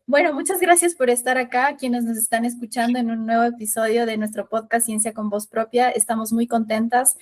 Bueno, muchas gracias por estar acá, quienes nos están escuchando en un nuevo episodio de nuestro podcast Ciencia con Voz Propia. Estamos muy contentas.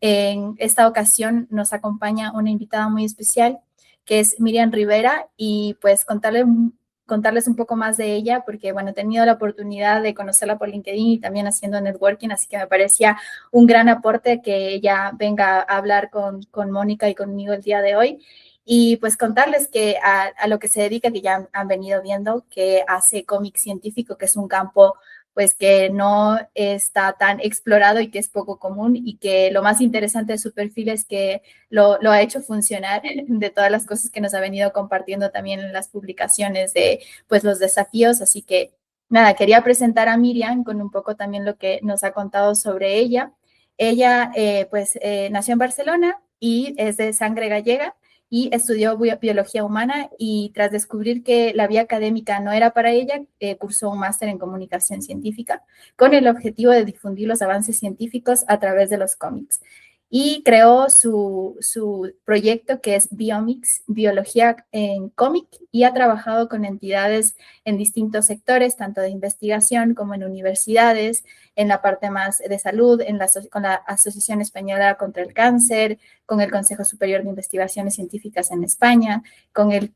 En esta ocasión nos acompaña una invitada muy especial, que es Miriam Rivera, y pues contarles un poco más de ella, porque bueno, he tenido la oportunidad de conocerla por LinkedIn y también haciendo networking, así que me parecía un gran aporte que ella venga a hablar con Mónica y conmigo el día de hoy. Y pues contarles que a lo que se dedica, que ya han venido viendo, que hace cómic científico, que es un campo pues que no está tan explorado y que es poco común, y que lo más interesante de su perfil es que lo ha hecho funcionar de todas las cosas que nos ha venido compartiendo también en las publicaciones de pues los desafíos. Así que nada, quería presentar a Miriam con un poco también lo que nos ha contado sobre ella. Ella nació en Barcelona y es de sangre gallega y estudió biología humana, y tras descubrir que la vía académica no era para ella, cursó un máster en comunicación científica con el objetivo de difundir los avances científicos a través de los cómics. Y creó su proyecto, que es Biomix, Biología en Cómic, y ha trabajado con entidades en distintos sectores, tanto de investigación como en universidades, en la parte más de salud, con la Asociación Española contra el Cáncer, con el Consejo Superior de Investigaciones Científicas en España, con el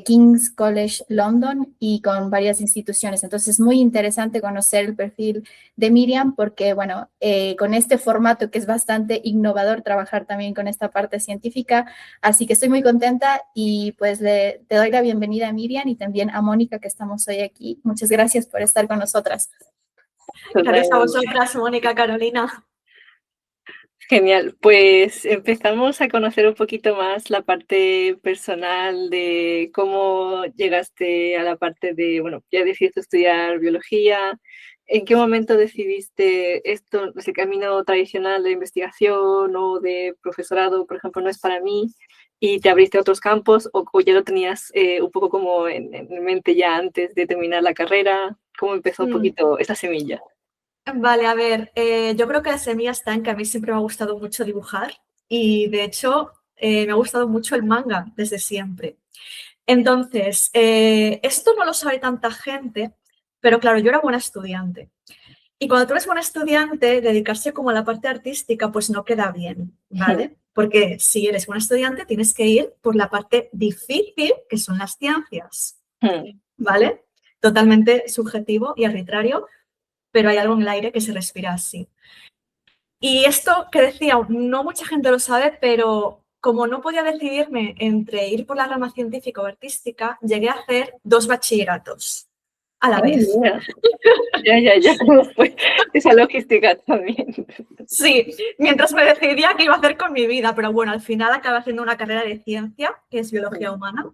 King's College London y con varias instituciones. Entonces es muy interesante conocer el perfil de Miriam, porque bueno, con este formato que es bastante innovador, trabajar también con esta parte científica. Así que estoy muy contenta y pues te doy la bienvenida a Miriam y también a Mónica, que estamos hoy aquí. Muchas gracias por estar con nosotras. Gracias a vosotras, Mónica, Carolina. Genial, pues empezamos a conocer un poquito más la parte personal de cómo llegaste a la parte de, bueno, ya decidiste estudiar biología. ¿En qué momento decidiste esto, ese camino tradicional de investigación o de profesorado, por ejemplo, no es para mí, y te abriste a otros campos, o ya lo tenías un poco como en mente ya antes de terminar la carrera? ¿Cómo empezó un poquito esta semilla? Vale, a ver, yo creo que la semilla está en que a mí siempre me ha gustado mucho dibujar y de hecho me ha gustado mucho el manga desde siempre. Entonces, esto no lo sabe tanta gente, pero claro, yo era buena estudiante. Y cuando tú eres buena estudiante, dedicarse como a la parte artística pues no queda bien, ¿vale? Porque si eres buena estudiante tienes que ir por la parte difícil, que son las ciencias, ¿vale? Totalmente subjetivo y arbitrario, pero hay algo en el aire que se respira así. Y esto que decía, no mucha gente lo sabe, pero como no podía decidirme entre ir por la rama científica o artística, llegué a hacer 2 bachilleratos a la vez. Ya, ¿cómo fue esa logística también? Sí, mientras me decidía qué iba a hacer con mi vida, pero bueno, al final acabé haciendo una carrera de ciencia, que es biología humana.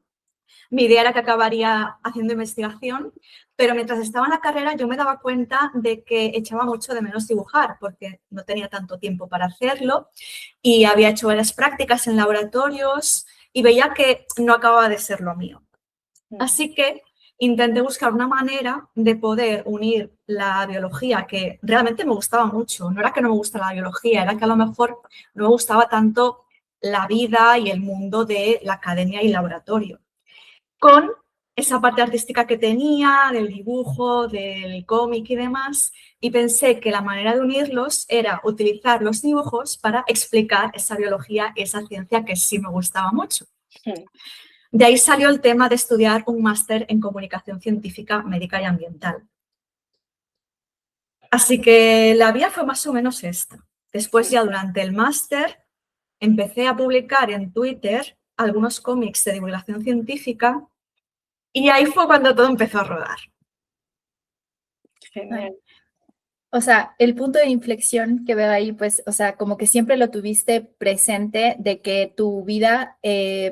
Mi idea era que acabaría haciendo investigación, pero mientras estaba en la carrera yo me daba cuenta de que echaba mucho de menos dibujar, porque no tenía tanto tiempo para hacerlo y había hecho varias prácticas en laboratorios y veía que no acababa de ser lo mío. Así que intenté buscar una manera de poder unir la biología, que realmente me gustaba mucho. No era que no me gustara la biología, era que a lo mejor no me gustaba tanto la vida y el mundo de la academia y el laboratorio, con esa parte artística que tenía, del dibujo, del cómic y demás, y pensé que la manera de unirlos era utilizar los dibujos para explicar esa biología y esa ciencia que sí me gustaba mucho. De ahí salió el tema de estudiar un máster en comunicación científica, médica y ambiental. Así que la vía fue más o menos esta. Después, ya durante el máster, empecé a publicar en Twitter algunos cómics de divulgación científica y ahí fue cuando todo empezó a rodar. Genial. O sea, el punto de inflexión que veo ahí, pues, o sea, como que siempre lo tuviste presente, de que tu vida,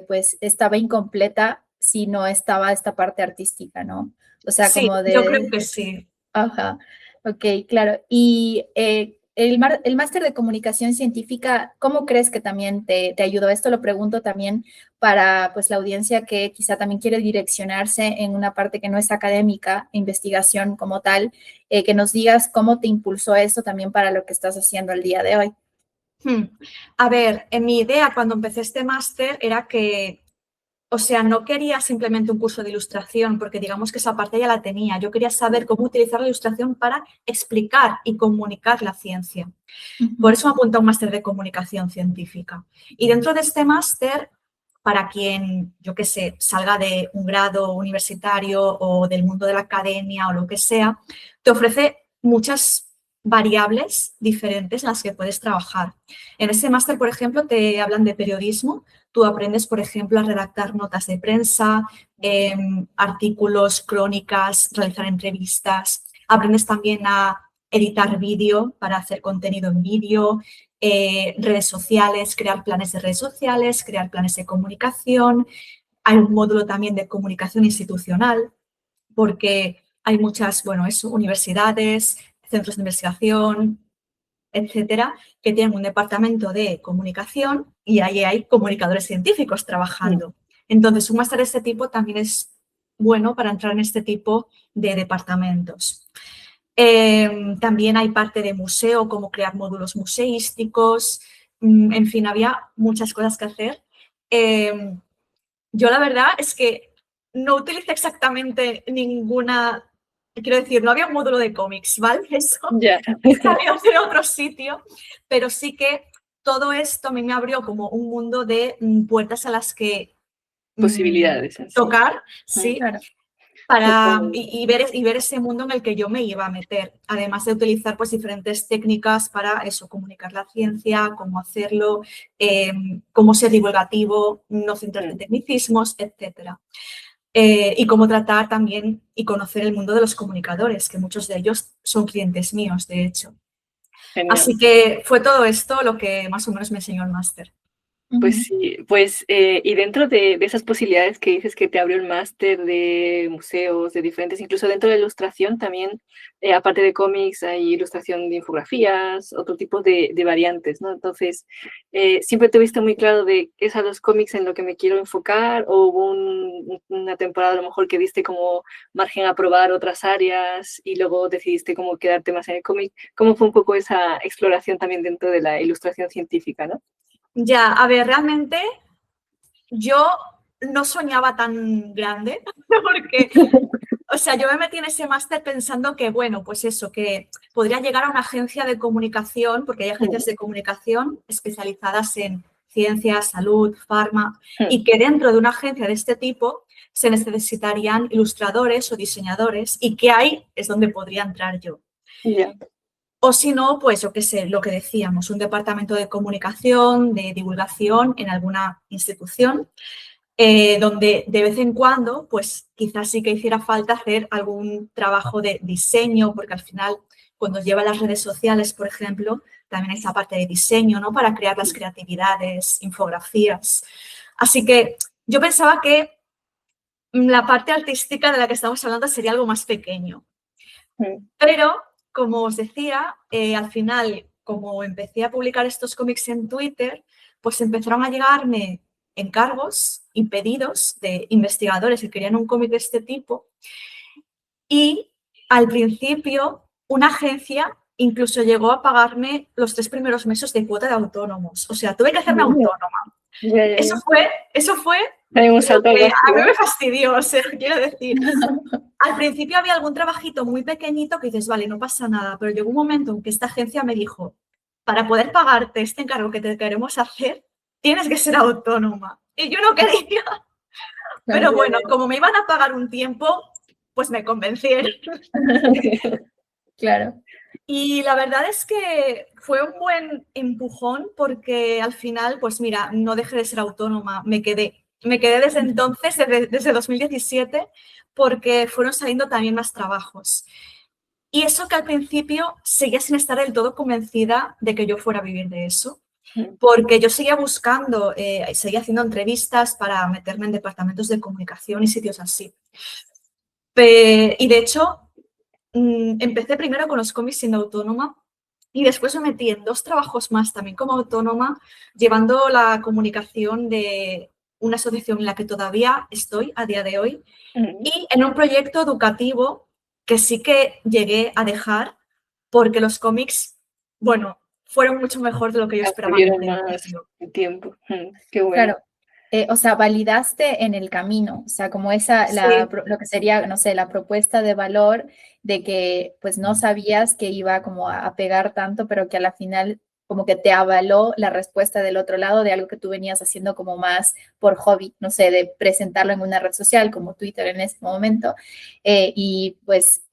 pues, estaba incompleta si no estaba esta parte artística, ¿no? O sea, Sí, como yo creo de... que sí. Ajá, ok, claro. Y el máster de comunicación científica, ¿cómo crees que también te ayudó? Esto lo pregunto también para pues la audiencia que quizá también quiere direccionarse en una parte que no es académica, investigación como tal, que nos digas cómo te impulsó esto también para lo que estás haciendo el día de hoy. A ver, en mi idea cuando empecé este máster era que O sea, no quería simplemente un curso de ilustración, porque digamos que esa parte ya la tenía. Yo quería saber cómo utilizar la ilustración para explicar y comunicar la ciencia. Por eso me apunté a un máster de comunicación científica. Y dentro de este máster, para quien, yo qué sé, salga de un grado universitario o del mundo de la academia o lo que sea, te ofrece muchas variables diferentes en las que puedes trabajar. En ese máster, por ejemplo, te hablan de periodismo. Tú aprendes, por ejemplo, a redactar notas de prensa, artículos, crónicas, realizar entrevistas. Aprendes también a editar vídeo para hacer contenido en vídeo, redes sociales, crear planes de redes sociales, crear planes de comunicación. Hay un módulo también de comunicación institucional, porque hay muchas, bueno, eso, universidades, centros de investigación, etcétera, que tienen un departamento de comunicación y ahí hay comunicadores científicos trabajando. Entonces, un máster de este tipo también es bueno para entrar en este tipo de departamentos. También hay parte de museo, como crear módulos museísticos. En fin, había muchas cosas que hacer. Yo la verdad es que no utilicé exactamente ninguna, quiero decir, no había un módulo de cómics, ¿vale? Eso salió de otro sitio, pero sí que todo esto a mí me abrió como un mundo de puertas a las que posibilidades. Tocar, sí. Claro. Y ver ese mundo en el que yo me iba a meter, además de utilizar pues diferentes técnicas para eso, comunicar la ciencia, cómo hacerlo, cómo ser divulgativo, no centrarte en tecnicismos, etcétera. Y cómo tratar también y conocer el mundo de los comunicadores, que muchos de ellos son clientes míos, de hecho. Genial. Así que fue todo esto lo que más o menos me enseñó el máster. Pues sí, pues y dentro de esas posibilidades que dices que te abrió el máster de museos, de diferentes, incluso dentro de la ilustración también, aparte de cómics, hay ilustración de infografías, otro tipo de variantes, ¿no? Entonces, ¿siempre tuviste muy claro de qué es a los cómics en lo que me quiero enfocar o hubo una temporada a lo mejor que diste como margen a probar otras áreas y luego decidiste como quedarte más en el cómic? ¿Cómo fue un poco esa exploración también dentro de la ilustración científica, ¿no? Ya, a ver, realmente yo no soñaba tan grande porque, o sea, yo me metí en ese máster pensando que, bueno, pues eso, que podría llegar a una agencia de comunicación, porque hay agencias de comunicación especializadas en ciencias, salud, farma, y que dentro de una agencia de este tipo se necesitarían ilustradores o diseñadores y que ahí es donde podría entrar yo. Yeah. O si no, pues yo qué sé, lo que decíamos, un departamento de comunicación, de divulgación en alguna institución, donde de vez en cuando, pues quizás sí que hiciera falta hacer algún trabajo de diseño, porque al final, cuando lleva las redes sociales, por ejemplo, también hay esa parte de diseño, ¿no? Para crear las creatividades, infografías. Así que yo pensaba que la parte artística de la que estamos hablando sería algo más pequeño. Pero, como os decía, al final, como empecé a publicar estos cómics en Twitter, pues empezaron a llegarme encargos y pedidos de investigadores que querían un cómic de este tipo. Y al principio, una agencia incluso llegó a pagarme los 3 primeros meses de cuota de autónomos. O sea, tuve que hacerme autónoma. Eso fue Hay un salto lo que a mí me fastidió, o sea, quiero decir. Al principio había algún trabajito muy pequeñito que dices, vale, no pasa nada, pero llegó un momento en que esta agencia me dijo, para poder pagarte este encargo que te queremos hacer, tienes que ser autónoma. Y yo no quería. Pero bueno, como me iban a pagar un tiempo, pues me convencieron. Claro. Y la verdad es que fue un buen empujón porque al final, pues mira, no dejé de ser autónoma, me quedé desde entonces, desde 2017, porque fueron saliendo también más trabajos. Y eso que al principio seguía sin estar del todo convencida de que yo fuera a vivir de eso, porque yo seguía buscando, seguía haciendo entrevistas para meterme en departamentos de comunicación y sitios así. Y de hecho, empecé primero con los cómics siendo autónoma y después me metí en 2 trabajos más también como autónoma, llevando la comunicación de una asociación en la que todavía estoy a día de hoy y en un proyecto educativo que sí que llegué a dejar porque los cómics, bueno, fueron mucho mejor de lo que yo esperaba. Tuvieron más tiempo. Qué bueno. Claro. o sea, validaste en el camino, o sea, como Sí. lo que sería, no sé, la propuesta de valor de que pues no sabías que iba como a pegar tanto, pero que a la final como que te avaló la respuesta del otro lado de algo que tú venías haciendo como más por hobby, no sé, de presentarlo en una red social como Twitter en ese momento, y pues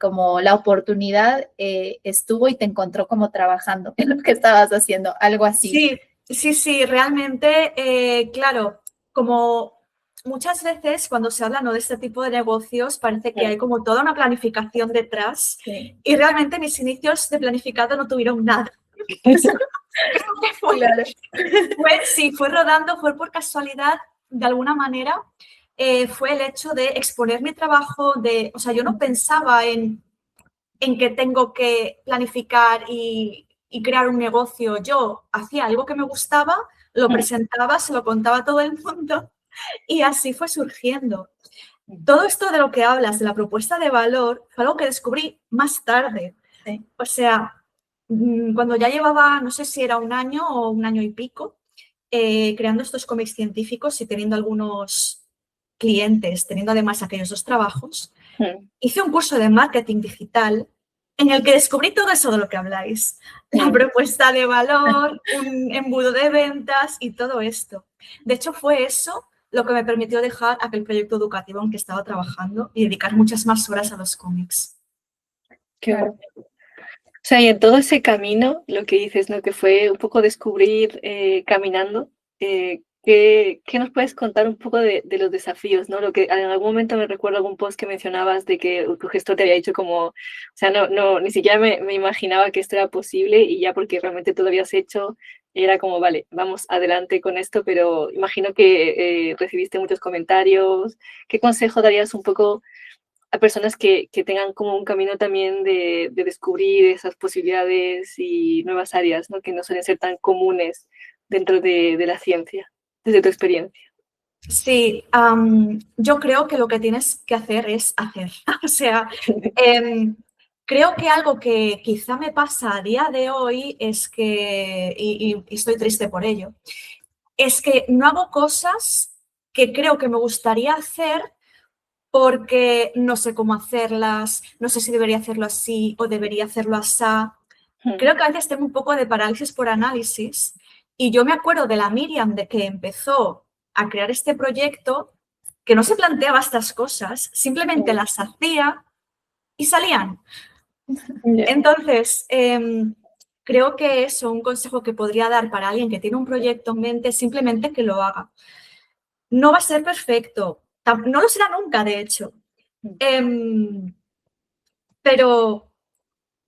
como la oportunidad estuvo y te encontró como trabajando en lo que estabas haciendo, algo así. Sí, sí, sí, realmente, claro, como muchas veces cuando se habla, ¿no?, de este tipo de negocios, parece que hay como toda una planificación detrás Sí, y realmente mis inicios de planificado no tuvieron nada. Creo que claro. sí, fue rodando, fue por casualidad, de alguna manera, fue el hecho de exponer mi trabajo, o sea, yo no pensaba en que tengo que planificar y crear un negocio. Yo hacía algo que me gustaba, lo presentaba, se lo contaba a todo el mundo y así fue surgiendo. Todo esto de lo que hablas, de la propuesta de valor, fue algo que descubrí más tarde. Sí. O sea, cuando ya llevaba, no sé si era un año o un año y pico, creando estos cómics científicos y teniendo algunos clientes, teniendo además aquellos dos trabajos, hice un curso de marketing digital en el que descubrí todo eso de lo que habláis. La propuesta de valor, un embudo de ventas y todo esto. De hecho, fue eso lo que me permitió dejar aquel proyecto educativo en que estaba trabajando y dedicar muchas más horas a los cómics. Qué Claro. guay. O sea, y en todo ese camino, lo que dices, ¿no? Que fue un poco descubrir caminando, ¿qué nos puedes contar un poco de los desafíos, ¿no? Lo que en algún momento me recuerdo algún post que mencionabas de que tu gestor te había dicho como, o sea, no, ni siquiera me imaginaba que esto era posible y ya porque realmente tú lo habías hecho, era como, vale, vamos adelante con esto, pero imagino que recibiste muchos comentarios. ¿Qué consejo darías un poco a personas que tengan como un camino también de descubrir esas posibilidades y nuevas áreas, ¿no? Que no suelen ser tan comunes dentro de la ciencia, desde tu experiencia? Sí, yo creo que lo que tienes que hacer es hacer. O sea, creo que algo que quizá me pasa a día de hoy es que, y estoy triste por ello, es que no hago cosas que creo que me gustaría hacer porque no sé cómo hacerlas, no sé si debería hacerlo así o debería hacerlo así. Creo que a veces tengo un poco de parálisis por análisis y yo me acuerdo de la Miriam de que empezó a crear este proyecto que no se planteaba estas cosas, simplemente las hacía y salían. Ya. Entonces, creo que eso, un consejo que podría dar para alguien que tiene un proyecto en mente, simplemente que lo haga. No va a ser perfecto, no lo será nunca, de hecho, pero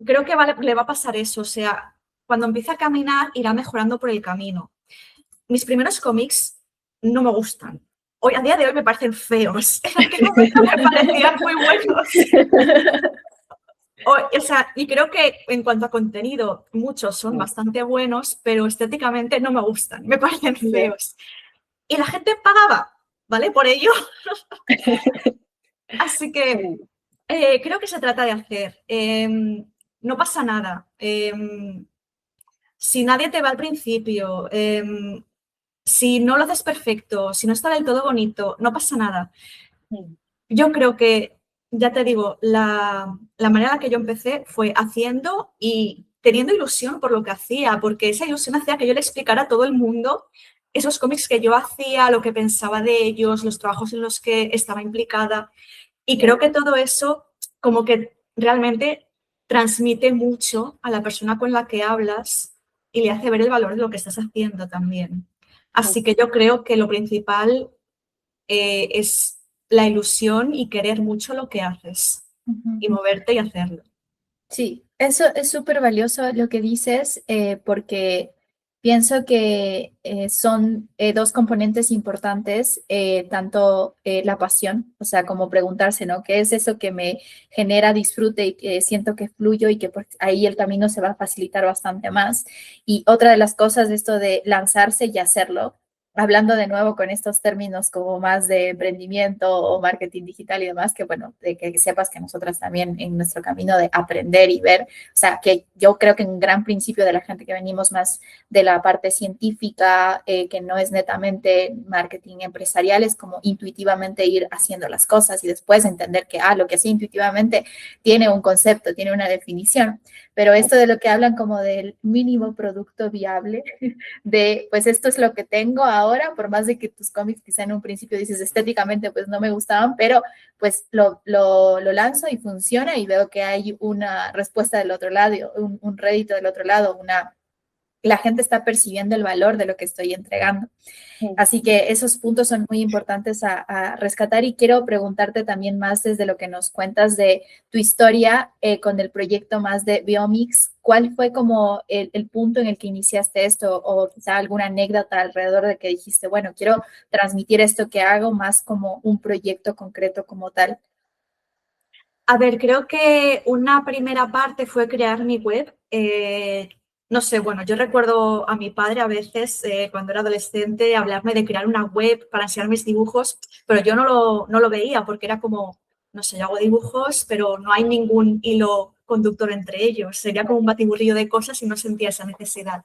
creo que le va a pasar eso, o sea, cuando empiece a caminar irá mejorando por el camino. Mis primeros cómics no me gustan. Hoy, a día de hoy me parecen feos. En aquel momento me parecían muy buenos. O sea, y creo que en cuanto a contenido, muchos son bastante buenos, pero estéticamente no me gustan, me parecen feos. Y la gente pagaba, ¿vale? Por ello. Así que creo que se trata de hacer. No pasa nada. Si nadie te va al principio, si no lo haces perfecto, si no está del todo bonito, no pasa nada. Yo creo que, ya te digo, la manera en la que yo empecé fue haciendo y teniendo ilusión por lo que hacía, porque esa ilusión hacía que yo le explicara a todo el mundo esos cómics que yo hacía, lo que pensaba de ellos, los trabajos en los que estaba implicada. Y creo que todo eso como que realmente transmite mucho a la persona con la que hablas y le hace ver el valor de lo que estás haciendo también. Así que yo creo que lo principal es la ilusión y querer mucho lo que haces y moverte y hacerlo. Sí, eso es súper valioso lo que dices, porque pienso que son dos componentes importantes, tanto la pasión, o sea, como preguntarse, ¿no? ¿Qué es eso que me genera disfrute y que siento que fluyo y que pues, ahí el camino se va a facilitar bastante más? Y otra de las cosas, esto de lanzarse y hacerlo. hablando de nuevo con estos términos como más de emprendimiento o marketing digital y demás, que bueno, de que sepas que nosotras también en nuestro camino de aprender y ver, o sea, que yo creo que un gran principio de la gente que venimos más de la parte científica, que no es netamente marketing empresarial, es como intuitivamente ir haciendo las cosas y después entender que, lo que hacía intuitivamente tiene un concepto, tiene una definición, pero esto de lo que hablan como del mínimo producto viable, de, pues esto es lo que tengo ahora, por más de que tus cómics quizá en un principio dices estéticamente pues no me gustaban, pero pues lo lanzo y funciona y veo que hay una respuesta del otro lado, un rédito del otro lado, la gente está percibiendo el valor de lo que estoy entregando. Así que esos puntos son muy importantes a rescatar y quiero preguntarte también más desde lo que nos cuentas de tu historia con el proyecto más de Biomix. ¿Cuál fue como el punto en el que iniciaste esto o quizá alguna anécdota alrededor de que dijiste, bueno, quiero transmitir esto que hago más como un proyecto concreto como tal? A ver, creo que una primera parte fue crear mi web. No sé, bueno, yo recuerdo a mi padre a veces, cuando era adolescente, hablarme de crear una web para enseñar mis dibujos, pero yo no lo veía porque era como, no sé, yo hago dibujos, pero no hay ningún hilo conductor entre ellos. Sería como un batiburrillo de cosas y no sentía esa necesidad.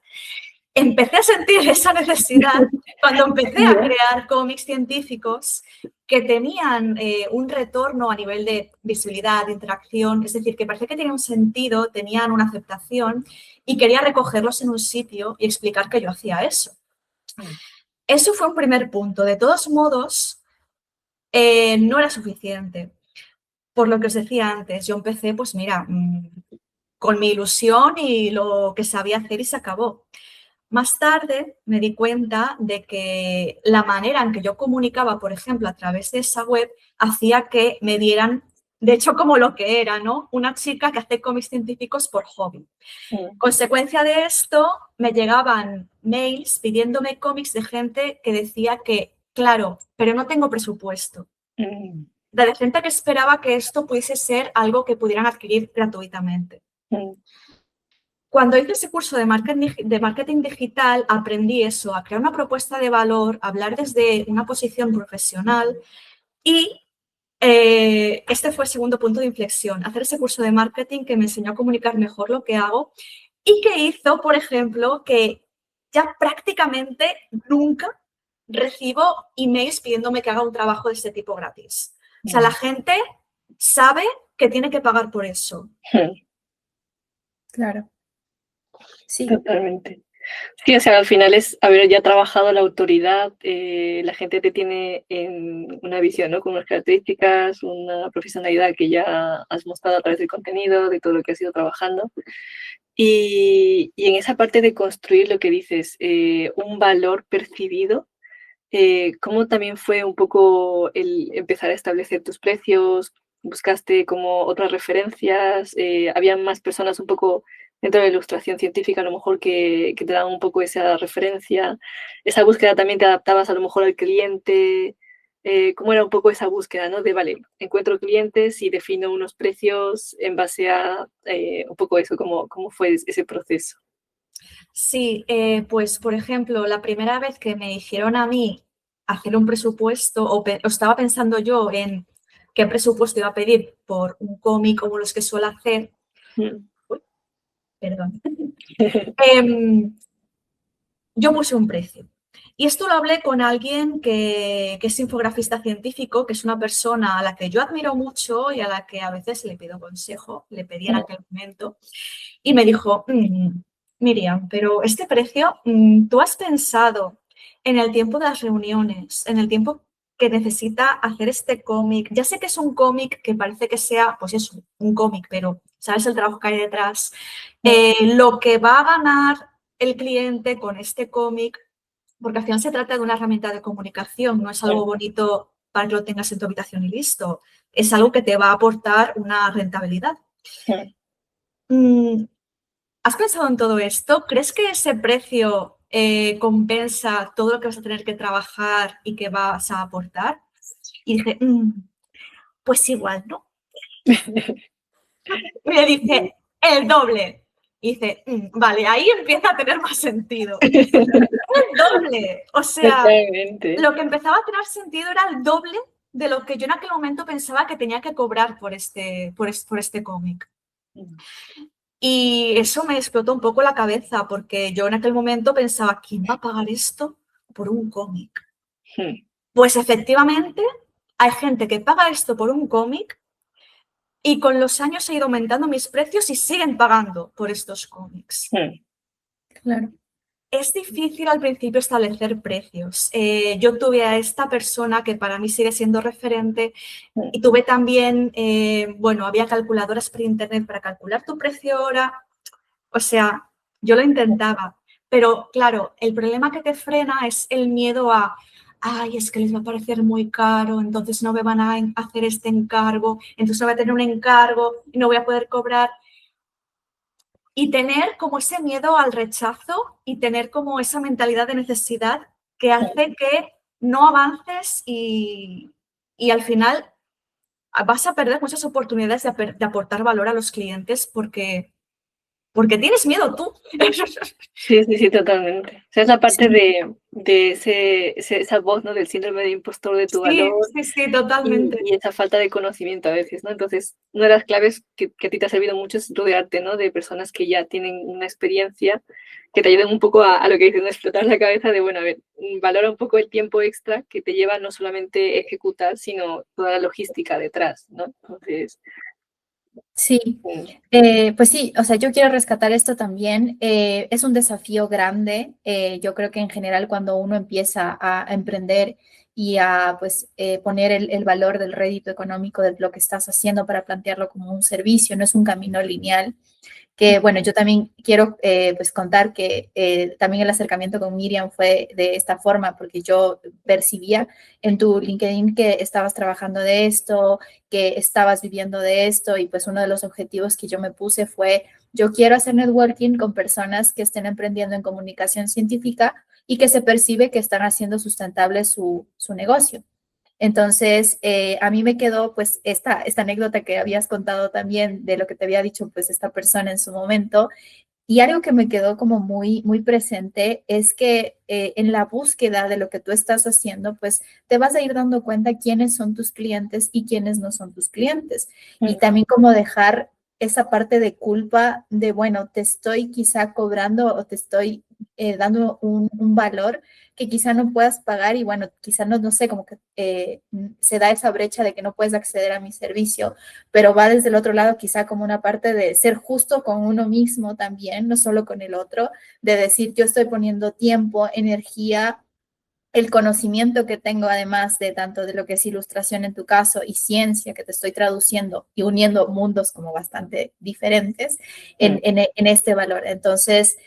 Empecé a sentir esa necesidad cuando empecé a crear cómics científicos que tenían un retorno a nivel de visibilidad, de interacción, es decir, que parecía que tenían un sentido, tenían una aceptación y quería recogerlos en un sitio y explicar que yo hacía eso. Eso fue un primer punto. De todos modos, no era suficiente. Por lo que os decía antes, yo empecé, pues mira, con mi ilusión y lo que sabía hacer y se acabó. Más tarde me di cuenta de que la manera en que yo comunicaba, por ejemplo, a través de esa web, hacía que me dieran, de hecho, como lo que era, ¿no? Una chica que hace cómics científicos por hobby. Consecuencia de esto, me llegaban mails pidiéndome cómics de gente que decía que, claro, pero no tengo presupuesto. De gente que esperaba que esto pudiese ser algo que pudieran adquirir gratuitamente. Cuando hice ese curso de marketing digital, aprendí eso, a crear una propuesta de valor, a hablar desde una posición profesional y este fue el segundo punto de inflexión, hacer ese curso de marketing que me enseñó a comunicar mejor lo que hago y que hizo, por ejemplo, que ya prácticamente nunca recibo emails pidiéndome que haga un trabajo de este tipo gratis. O sea, la gente sabe que tiene que pagar por eso. Claro. Sí. Totalmente. Sí, o sea, al final es haber ya trabajado la autoridad, la gente te tiene en una visión, ¿no? Con unas características, una profesionalidad que ya has mostrado a través del contenido, de todo lo que has ido trabajando. Y en esa parte de construir lo que dices, un valor percibido, ¿cómo también fue un poco el empezar a establecer tus precios? ¿Buscaste como otras referencias? ¿Habían más personas un poco dentro de la ilustración científica, a lo mejor que te daban un poco esa referencia? ¿Esa búsqueda también te adaptabas a lo mejor al cliente? ¿Cómo era un poco esa búsqueda, ¿no? De, vale, encuentro clientes y defino unos precios en base a un poco eso, cómo fue ese proceso. Sí, pues por ejemplo, la primera vez que me dijeron a mí hacer un presupuesto o estaba pensando yo en qué presupuesto iba a pedir por un cómic como los que suelo hacer, perdón, yo puse un precio. Y esto lo hablé con alguien que es infografista científico, que es una persona a la que yo admiro mucho y a la que a veces le pido consejo, le pedí en aquel momento, y me dijo, Miriam, pero este precio, ¿tú has pensado en el tiempo de las reuniones, en el tiempo que necesita hacer este cómic? Ya sé que es un cómic que parece que sea, pues es un cómic, pero ¿sabes el trabajo que hay detrás? Lo que va a ganar el cliente con este cómic, porque al final se trata de una herramienta de comunicación, no es algo bonito para que lo tengas en tu habitación y listo, es algo que te va a aportar una rentabilidad. ¿Has pensado en todo esto? ¿Crees que ese precio compensa todo lo que vas a tener que trabajar y que vas a aportar? Y dije, pues igual, ¿no? Y le dije, el doble. Y dice, vale, ahí empieza a tener más sentido. Es el doble. O sea, Totalmente. lo que empezaba a tener sentido era el doble de lo que yo en aquel momento pensaba que tenía que cobrar por este cómic. Y eso me explotó un poco la cabeza, porque yo en aquel momento pensaba, ¿quién va a pagar esto por un cómic? Pues efectivamente hay gente que paga esto por un cómic y con los años he ido aumentando mis precios y siguen pagando por estos cómics. Claro. Es difícil al principio establecer precios. Yo tuve a esta persona que para mí sigue siendo referente y tuve también, bueno, había calculadoras por internet para calcular tu precio hora. O sea, yo lo intentaba, pero claro, el problema que te frena es el miedo a, ay, es que les va a parecer muy caro, entonces no me van a hacer este encargo, entonces no voy a tener un encargo y no voy a poder cobrar. Y tener como ese miedo al rechazo y tener como esa mentalidad de necesidad que hace que no avances y al final vas a perder muchas oportunidades de aportar valor a los clientes porque tienes miedo tú. Sí, totalmente. O sea, es la parte de esa voz, ¿no? Del síndrome de impostor de tu valor Sí, totalmente. y esa falta de conocimiento a veces, ¿no? Entonces, una de las claves que a ti te ha servido mucho es rodearte, ¿no? De personas que ya tienen una experiencia, que te ayuden un poco a lo que dicen, ¿no? Explotar la cabeza de, bueno, a ver, valora un poco el tiempo extra que te lleva no solamente ejecutar, sino toda la logística detrás, ¿no? Entonces, Sí, pues sí, o sea, yo quiero rescatar esto también. Es un desafío grande. Yo creo que en general cuando uno empieza a emprender y a pues poner el valor del rédito económico de lo que estás haciendo para plantearlo como un servicio, no es un camino lineal. Que bueno, yo también quiero pues contar que también el acercamiento con Miriam fue de esta forma, porque yo percibía en tu LinkedIn que estabas trabajando de esto, que estabas viviendo de esto, y pues uno de los objetivos que yo me puse fue, yo quiero hacer networking con personas que estén emprendiendo en comunicación científica y que se percibe que están haciendo sustentable su negocio. Entonces, a mí me quedó pues esta anécdota que habías contado también de lo que te había dicho pues esta persona en su momento. Y algo que me quedó como muy presente es que en la búsqueda de lo que tú estás haciendo, pues te vas a ir dando cuenta quiénes son tus clientes y quiénes no son tus clientes. Y también como dejar esa parte de culpa de, bueno, te estoy quizá cobrando o te estoy dando un valor que quizá no puedas pagar y bueno, quizá no sé, como que se da esa brecha de que no puedes acceder a mi servicio, pero va desde el otro lado quizá como una parte de ser justo con uno mismo también, no solo con el otro, de decir yo estoy poniendo tiempo, energía, el conocimiento que tengo además de tanto de lo que es ilustración en tu caso y ciencia que te estoy traduciendo y uniendo mundos como bastante diferentes en este valor. Entonces,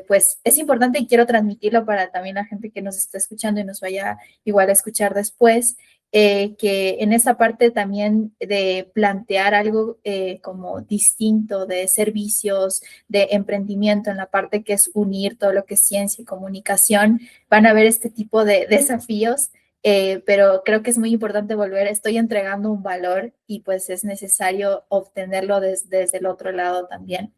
pues es importante y quiero transmitirlo para también la gente que nos está escuchando y nos vaya igual a escuchar después, que en esa parte también de plantear algo como distinto de servicios, de emprendimiento en la parte que es unir todo lo que es ciencia y comunicación, van a haber este tipo de desafíos, pero creo que es muy importante volver, estoy entregando un valor y pues es necesario obtenerlo desde el otro lado también.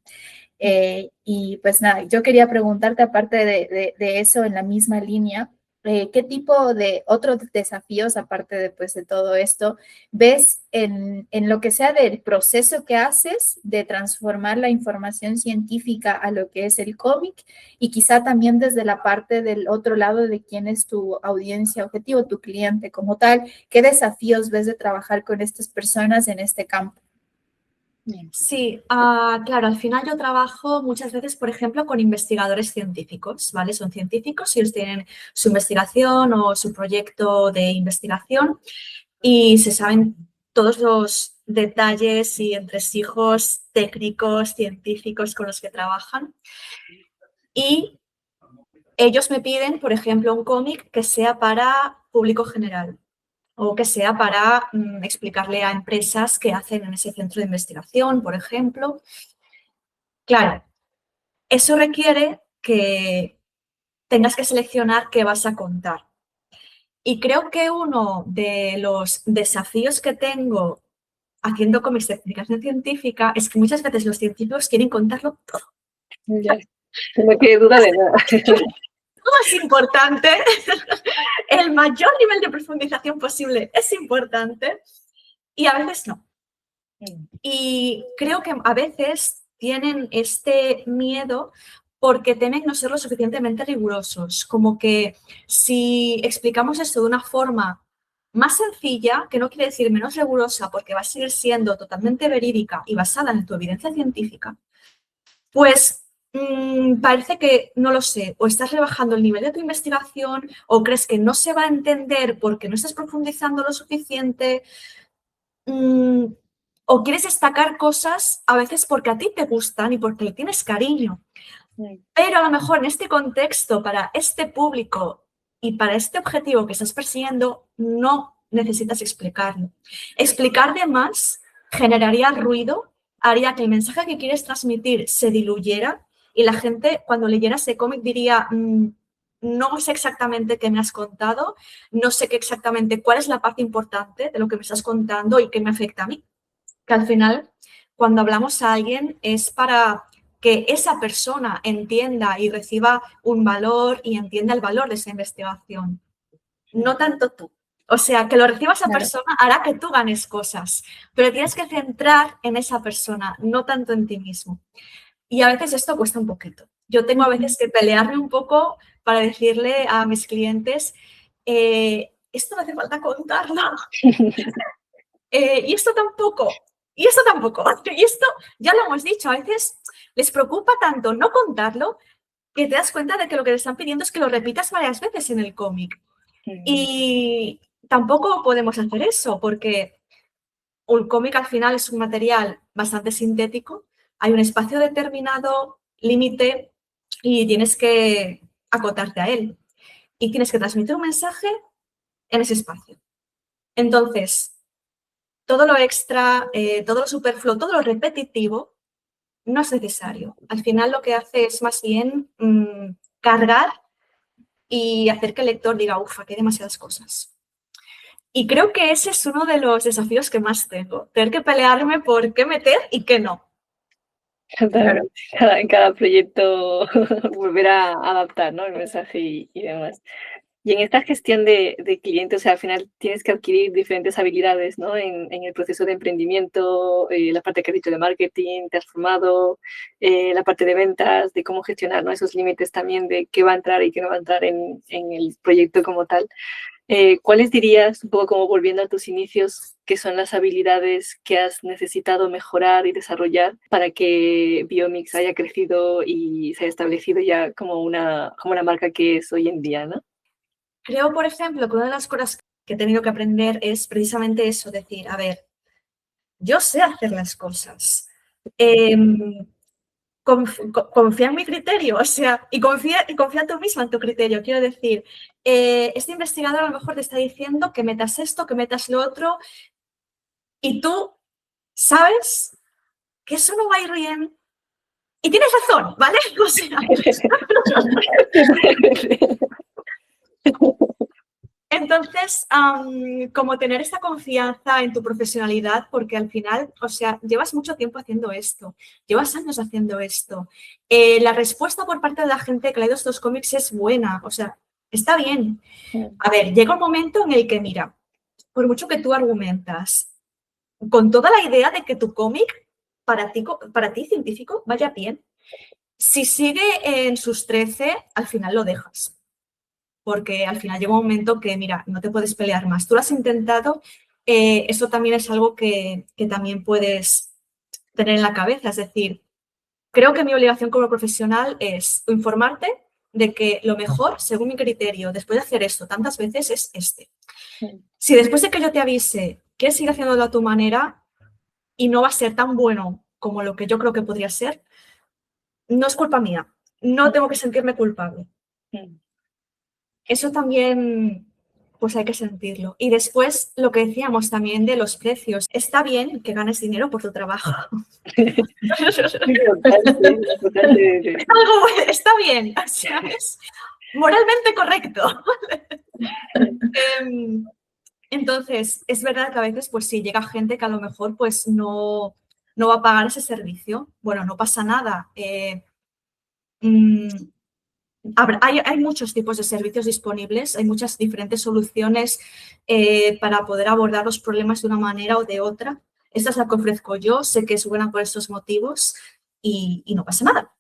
Y pues nada, yo quería preguntarte, aparte de eso, en la misma línea, ¿qué tipo de otros desafíos, aparte de, pues, de todo esto, ves en lo que sea del proceso que haces de transformar la información científica a lo que es el cómic y quizá también desde la parte del otro lado de quién es tu audiencia objetivo, tu cliente como tal? ¿Qué desafíos ves de trabajar con estas personas en este campo? Sí, claro, al final yo trabajo muchas veces, por ejemplo, con investigadores científicos, ¿vale? Son científicos y ellos tienen su investigación o su proyecto de investigación y se saben todos los detalles y entresijos técnicos, científicos con los que trabajan. Y ellos me piden, por ejemplo, un cómic que sea para público general o que sea para explicarle a empresas que hacen en ese centro de investigación, por ejemplo. Claro, eso requiere que tengas que seleccionar qué vas a contar. Y creo que uno de los desafíos que tengo haciendo cómics de explicación científica es que muchas veces los científicos quieren contarlo todo. Ya. No quede duda de nada. Todo es importante. El mayor nivel de profundización posible es importante y a veces no. Y creo que a veces tienen este miedo porque temen no ser lo suficientemente rigurosos. Como que si explicamos esto de una forma más sencilla, que no quiere decir menos rigurosa, porque va a seguir siendo totalmente verídica y basada en tu evidencia científica, pues parece que, no lo sé, o estás rebajando el nivel de tu investigación o crees que no se va a entender porque no estás profundizando lo suficiente. O quieres destacar cosas a veces porque a ti te gustan y porque le tienes cariño. Pero a lo mejor en este contexto, para este público y para este objetivo que estás persiguiendo, no necesitas explicarlo. Explicar de más generaría ruido, haría que el mensaje que quieres transmitir se diluyera y la gente cuando leyera ese cómic diría, no sé exactamente qué me has contado, no sé qué exactamente cuál es la parte importante de lo que me estás contando y qué me afecta a mí. Que al final, cuando hablamos a alguien es para que esa persona entienda y reciba un valor y entienda el valor de esa investigación, no tanto tú. O sea, que lo reciba esa persona hará que tú ganes cosas, pero tienes que centrar en esa persona, no tanto en ti mismo. Y a veces esto cuesta un poquito. Yo tengo a veces que pelearme un poco para decirle a mis clientes, esto no hace falta contarlo. Y esto tampoco. Y esto tampoco. Y esto ya lo hemos dicho. A veces les preocupa tanto no contarlo que te das cuenta de que lo que le están pidiendo es que lo repitas varias veces en el cómic. Y tampoco podemos hacer eso porque un cómic al final es un material bastante sintético. Hay un espacio determinado, límite, y tienes que acotarte a él. Y tienes que transmitir un mensaje en ese espacio. Entonces, todo lo extra, todo lo superfluo, todo lo repetitivo no es necesario. Al final lo que hace es más bien cargar y hacer que el lector diga, uff, aquí hay demasiadas cosas. Y creo que ese es uno de los desafíos que más tengo, tener que pelearme por qué meter y qué no. Claro. En cada proyecto volver a adaptar, ¿no? El mensaje y demás. Y en esta gestión de clientes, o sea, al final tienes que adquirir diferentes habilidades, ¿no? En el proceso de emprendimiento, la parte que has dicho de marketing, te has formado, la parte de ventas, de cómo gestionar, ¿no? Esos límites también de qué va a entrar y qué no va a entrar en el proyecto como tal. ¿Cuáles dirías, un poco como volviendo a tus inicios, qué son las habilidades que has necesitado mejorar y desarrollar para que Biomix haya crecido y se haya establecido ya como una marca que es hoy en día, ¿no? Creo, por ejemplo, que una de las cosas que he tenido que aprender es precisamente eso, decir, a ver, yo sé hacer las cosas. Confía en mi criterio, o sea, y confía tú misma en tu criterio. Quiero decir, este investigador a lo mejor te está diciendo que metas esto, que metas lo otro, y tú sabes que eso no va a ir bien. Y tienes razón, ¿vale? O sea, entonces, como tener esta confianza en tu profesionalidad, porque al final, o sea, llevas mucho tiempo haciendo esto, llevas años haciendo esto. La respuesta por parte de la gente que ha leído estos cómics es buena, o sea, está bien. A ver, llega un momento en el que, mira, por mucho que tú argumentas, con toda la idea de que tu cómic, para ti científico, vaya bien, si sigue en sus 13, al final lo dejas. Porque al final llega un momento que, mira, no te puedes pelear más. Tú lo has intentado, eso también es algo que también puedes tener en la cabeza. Es decir, creo que mi obligación como profesional es informarte de que lo mejor, según mi criterio, después de hacer esto tantas veces, es este. Si después de que yo te avise quieres seguir haciéndolo a tu manera y no va a ser tan bueno como lo que yo creo que podría ser, no es culpa mía. No tengo que sentirme culpable. Eso también, pues hay que sentirlo. Y después, lo que decíamos también de los precios. Está bien que ganes dinero por tu trabajo. Está bien, o sea, es moralmente correcto. Entonces, es verdad que a veces, pues sí, llega gente que a lo mejor pues no va a pagar ese servicio. Bueno, no pasa nada. hay muchos tipos de servicios disponibles, hay muchas diferentes soluciones para poder abordar los problemas de una manera o de otra. Esta es la que ofrezco yo, sé que es buena por estos motivos y no pasa nada.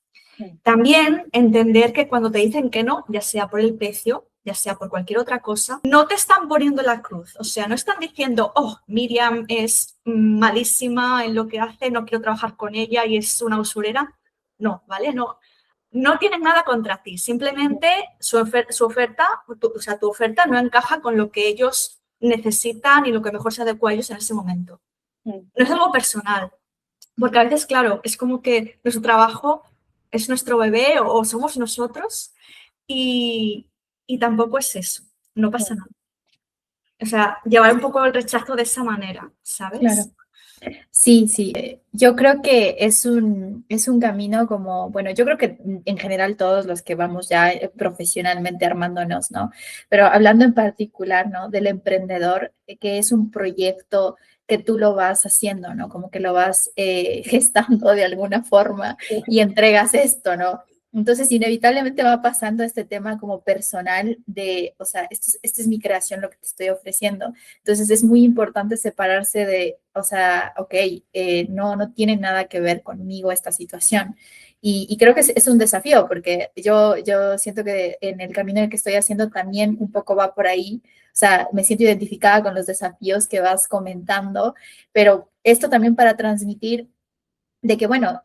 También entender que cuando te dicen que no, ya sea por el precio, ya sea por cualquier otra cosa, no te están poniendo la cruz. O sea, no están diciendo, oh, Miriam es malísima en lo que hace, no quiero trabajar con ella y es una usurera. No, ¿vale? No tienen nada contra ti. Simplemente su oferta, tu oferta no encaja con lo que ellos necesitan y lo que mejor se adecua a ellos en ese momento. No es algo personal. Porque a veces, claro, es como que nuestro trabajo es nuestro bebé o somos nosotros y tampoco es eso, no pasa nada. O sea, llevar un poco el rechazo de esa manera, ¿sabes? Claro. Sí, sí. Yo creo que es un camino como, bueno, yo creo que en general todos los que vamos ya profesionalmente armándonos, ¿no? Pero hablando en particular, ¿no? Del emprendedor, que es un proyecto que tú lo vas haciendo, ¿no? Como que lo vas gestando de alguna forma y entregas esto, ¿no? Entonces, inevitablemente va pasando este tema como personal de, o sea, esta es mi creación, lo que te estoy ofreciendo. Entonces, es muy importante separarse de, o sea, ok, no tiene nada que ver conmigo esta situación. Y creo que es un desafío, porque yo siento que en el camino en el que estoy haciendo también un poco va por ahí. O sea, me siento identificada con los desafíos que vas comentando, pero esto también para transmitir de que, bueno,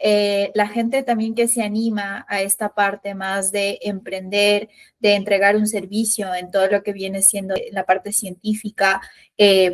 la gente también que se anima a esta parte más de emprender, de entregar un servicio en todo lo que viene siendo la parte científica,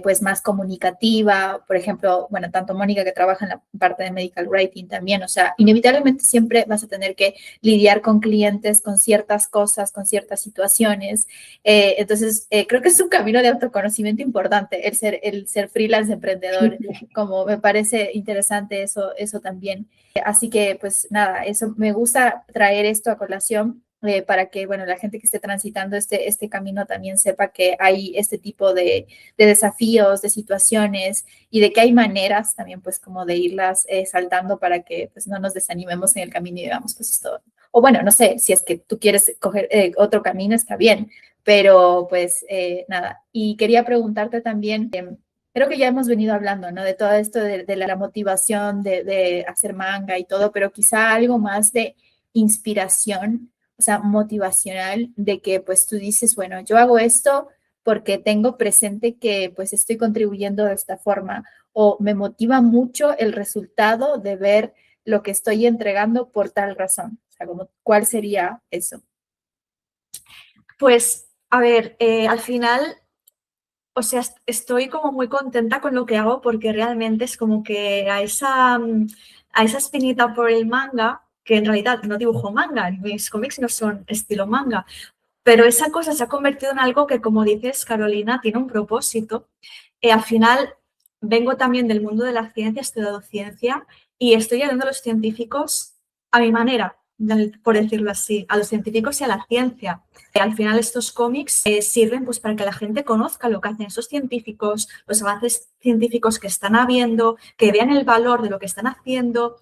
pues más comunicativa, por ejemplo, bueno, tanto Mónica que trabaja en la parte de medical writing también, o sea, inevitablemente siempre vas a tener que lidiar con clientes, con ciertas cosas, con ciertas situaciones. Entonces, creo que es un camino de autoconocimiento importante el ser freelance emprendedor, como me parece interesante eso también. Así que, pues nada, eso me gusta traer esto a colación para que, bueno, la gente que esté transitando este camino también sepa que hay este tipo de desafíos, de situaciones y de que hay maneras también, pues, como de irlas saltando para que, pues, no nos desanimemos en el camino y digamos, pues, esto, o bueno, no sé, si es que tú quieres coger otro camino, está bien, pero, pues, nada. Y quería preguntarte también, creo que ya hemos venido hablando, ¿no? De todo esto de la motivación de hacer manga y todo, pero quizá algo más de inspiración, o sea, motivacional, de que pues tú dices, bueno, yo hago esto porque tengo presente que pues estoy contribuyendo de esta forma o me motiva mucho el resultado de ver lo que estoy entregando por tal razón. O sea, como, ¿cuál sería eso? Pues, a ver, al final, o sea, estoy como muy contenta con lo que hago porque realmente es como que a esa espinita por el manga, que en realidad no dibujo manga, mis cómics no son estilo manga, pero esa cosa se ha convertido en algo que, como dices, Carolina, tiene un propósito. Al final, vengo también del mundo de la ciencia, he estudiado ciencia y estoy ayudando a los científicos a mi manera, por decirlo así, a los científicos y a la ciencia. Al final estos cómics sirven pues, para que la gente conozca lo que hacen esos científicos, los avances científicos que están habiendo, que vean el valor de lo que están haciendo,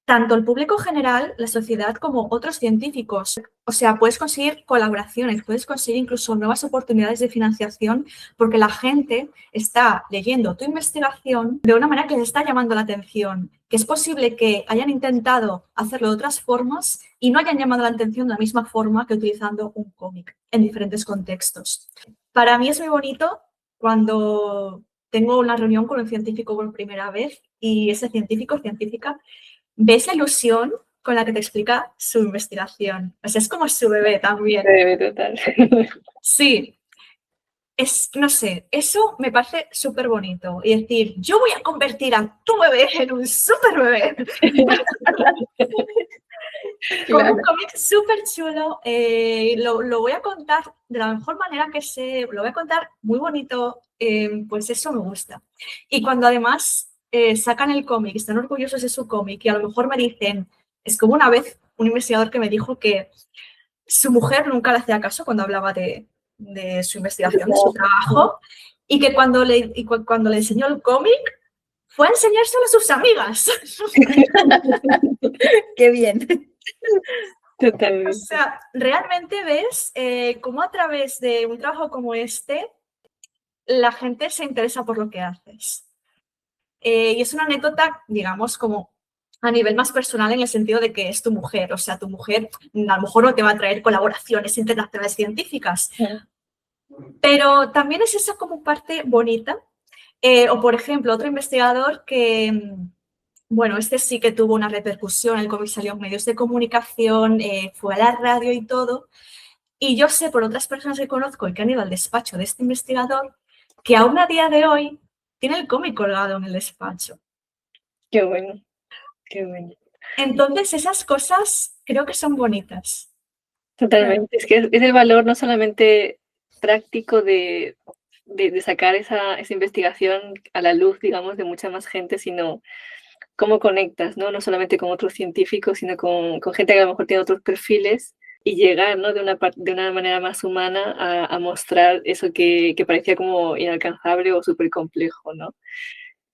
tanto el público general, la sociedad, como otros científicos. O sea, puedes conseguir colaboraciones, puedes conseguir incluso nuevas oportunidades de financiación porque la gente está leyendo tu investigación de una manera que les está llamando la atención, que es posible que hayan intentado hacerlo de otras formas y no hayan llamado la atención de la misma forma que utilizando un cómic en diferentes contextos. Para mí es muy bonito cuando tengo una reunión con un científico por primera vez y ese científico o científica ves la ilusión con la que te explica su investigación. O sea, es como su bebé también. Bebé total. Sí. No sé, eso me parece súper bonito. Y decir, yo voy a convertir a tu bebé en un súper bebé. Con un cómic súper chulo. Lo voy a contar de la mejor manera que sé. Lo voy a contar muy bonito. Pues eso me gusta. Y cuando además sacan el cómic, están orgullosos de su cómic y a lo mejor me dicen, es como una vez un investigador que me dijo que su mujer nunca le hacía caso cuando hablaba de su investigación, de su trabajo, y que cuando le enseñó el cómic fue a enseñárselo a sus amigas. Qué bien. O Totalmente. sea, realmente ves cómo a través de un trabajo como este, la gente se interesa por lo que haces. Y es una anécdota, digamos, como a nivel más personal en el sentido de que es tu mujer. O sea, tu mujer a lo mejor no te va a traer colaboraciones internacionales científicas, pero también es esa como parte bonita. O, por ejemplo, otro investigador que, bueno, este sí que tuvo una repercusión, el COVID salió en medios de comunicación, fue a la radio y todo. Y yo sé por otras personas que conozco y que han ido al despacho de este investigador que aún a día de hoy tiene el cómic colgado en el despacho. Qué bueno, qué bueno. Entonces, esas cosas creo que son bonitas. Totalmente. Es que es el valor no solamente práctico de sacar esa investigación a la luz, digamos, de mucha más gente, sino cómo conectas, ¿no? No solamente con otros científicos, sino con gente que a lo mejor tiene otros perfiles y llegar, ¿no? De una manera más humana a mostrar eso que parecía como inalcanzable o súper complejo, ¿no?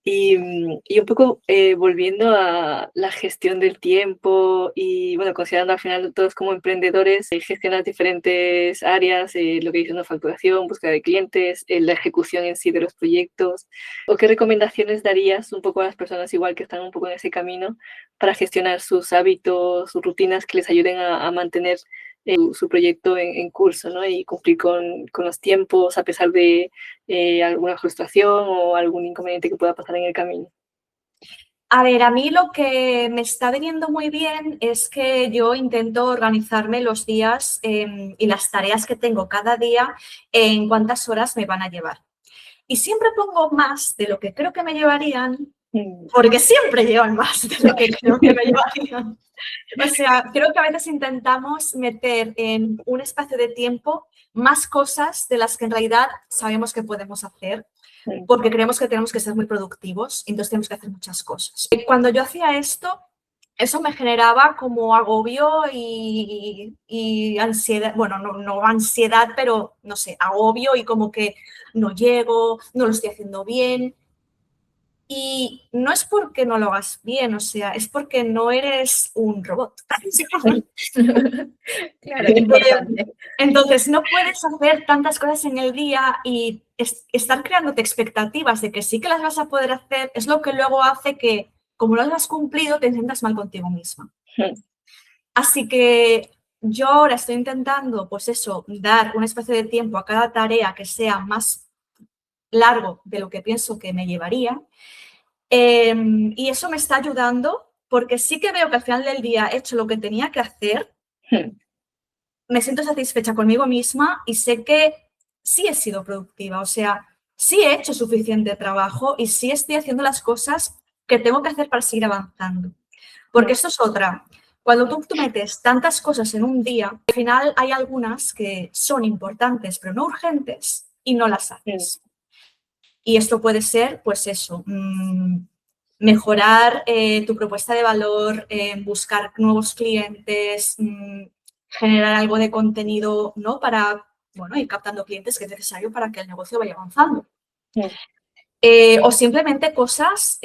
Y un poco volviendo a la gestión del tiempo y, bueno, considerando al final todos como emprendedores, gestionas diferentes áreas, lo que dices, ¿no? Facturación, búsqueda de clientes, la ejecución en sí de los proyectos. ¿O qué recomendaciones darías un poco a las personas igual que están un poco en ese camino para gestionar sus hábitos, sus rutinas que les ayuden a mantener su proyecto en curso, ¿no? Y cumplir con los tiempos a pesar de alguna frustración o algún inconveniente que pueda pasar en el camino? A ver, a mí lo que me está viniendo muy bien es que yo intento organizarme los días y las tareas que tengo cada día en cuántas horas me van a llevar. Y siempre pongo más de lo que creo que me llevarían, porque siempre llevan más de lo que creo que me llevarían. O sea, creo que a veces intentamos meter en un espacio de tiempo más cosas de las que en realidad sabemos que podemos hacer, porque creemos que tenemos que ser muy productivos, entonces tenemos que hacer muchas cosas. Cuando yo hacía esto, eso me generaba como agobio y ansiedad, bueno, no ansiedad, pero no sé, agobio y como que no llego, no lo estoy haciendo bien. Y no es porque no lo hagas bien, o sea, es porque no eres un robot. Claro, importante. Entonces, no puedes hacer tantas cosas en el día y estar creándote expectativas de que sí que las vas a poder hacer, es lo que luego hace que, como no las has cumplido, te sientas mal contigo misma. Así que yo ahora estoy intentando, pues eso, dar un espacio de tiempo a cada tarea que sea más largo de lo que pienso que me llevaría. Y eso me está ayudando porque sí que veo que al final del día he hecho lo que tenía que hacer, me siento satisfecha conmigo misma y sé que sí he sido productiva, o sea, sí he hecho suficiente trabajo y sí estoy haciendo las cosas que tengo que hacer para seguir avanzando. Porque esto es otra. Cuando tú metes tantas cosas en un día, al final hay algunas que son importantes pero no urgentes y no las haces. Y esto puede ser, pues eso, mejorar tu propuesta de valor, buscar nuevos clientes, generar algo de contenido, ¿no? Para, bueno, ir captando clientes que es necesario para que el negocio vaya avanzando. O simplemente cosas,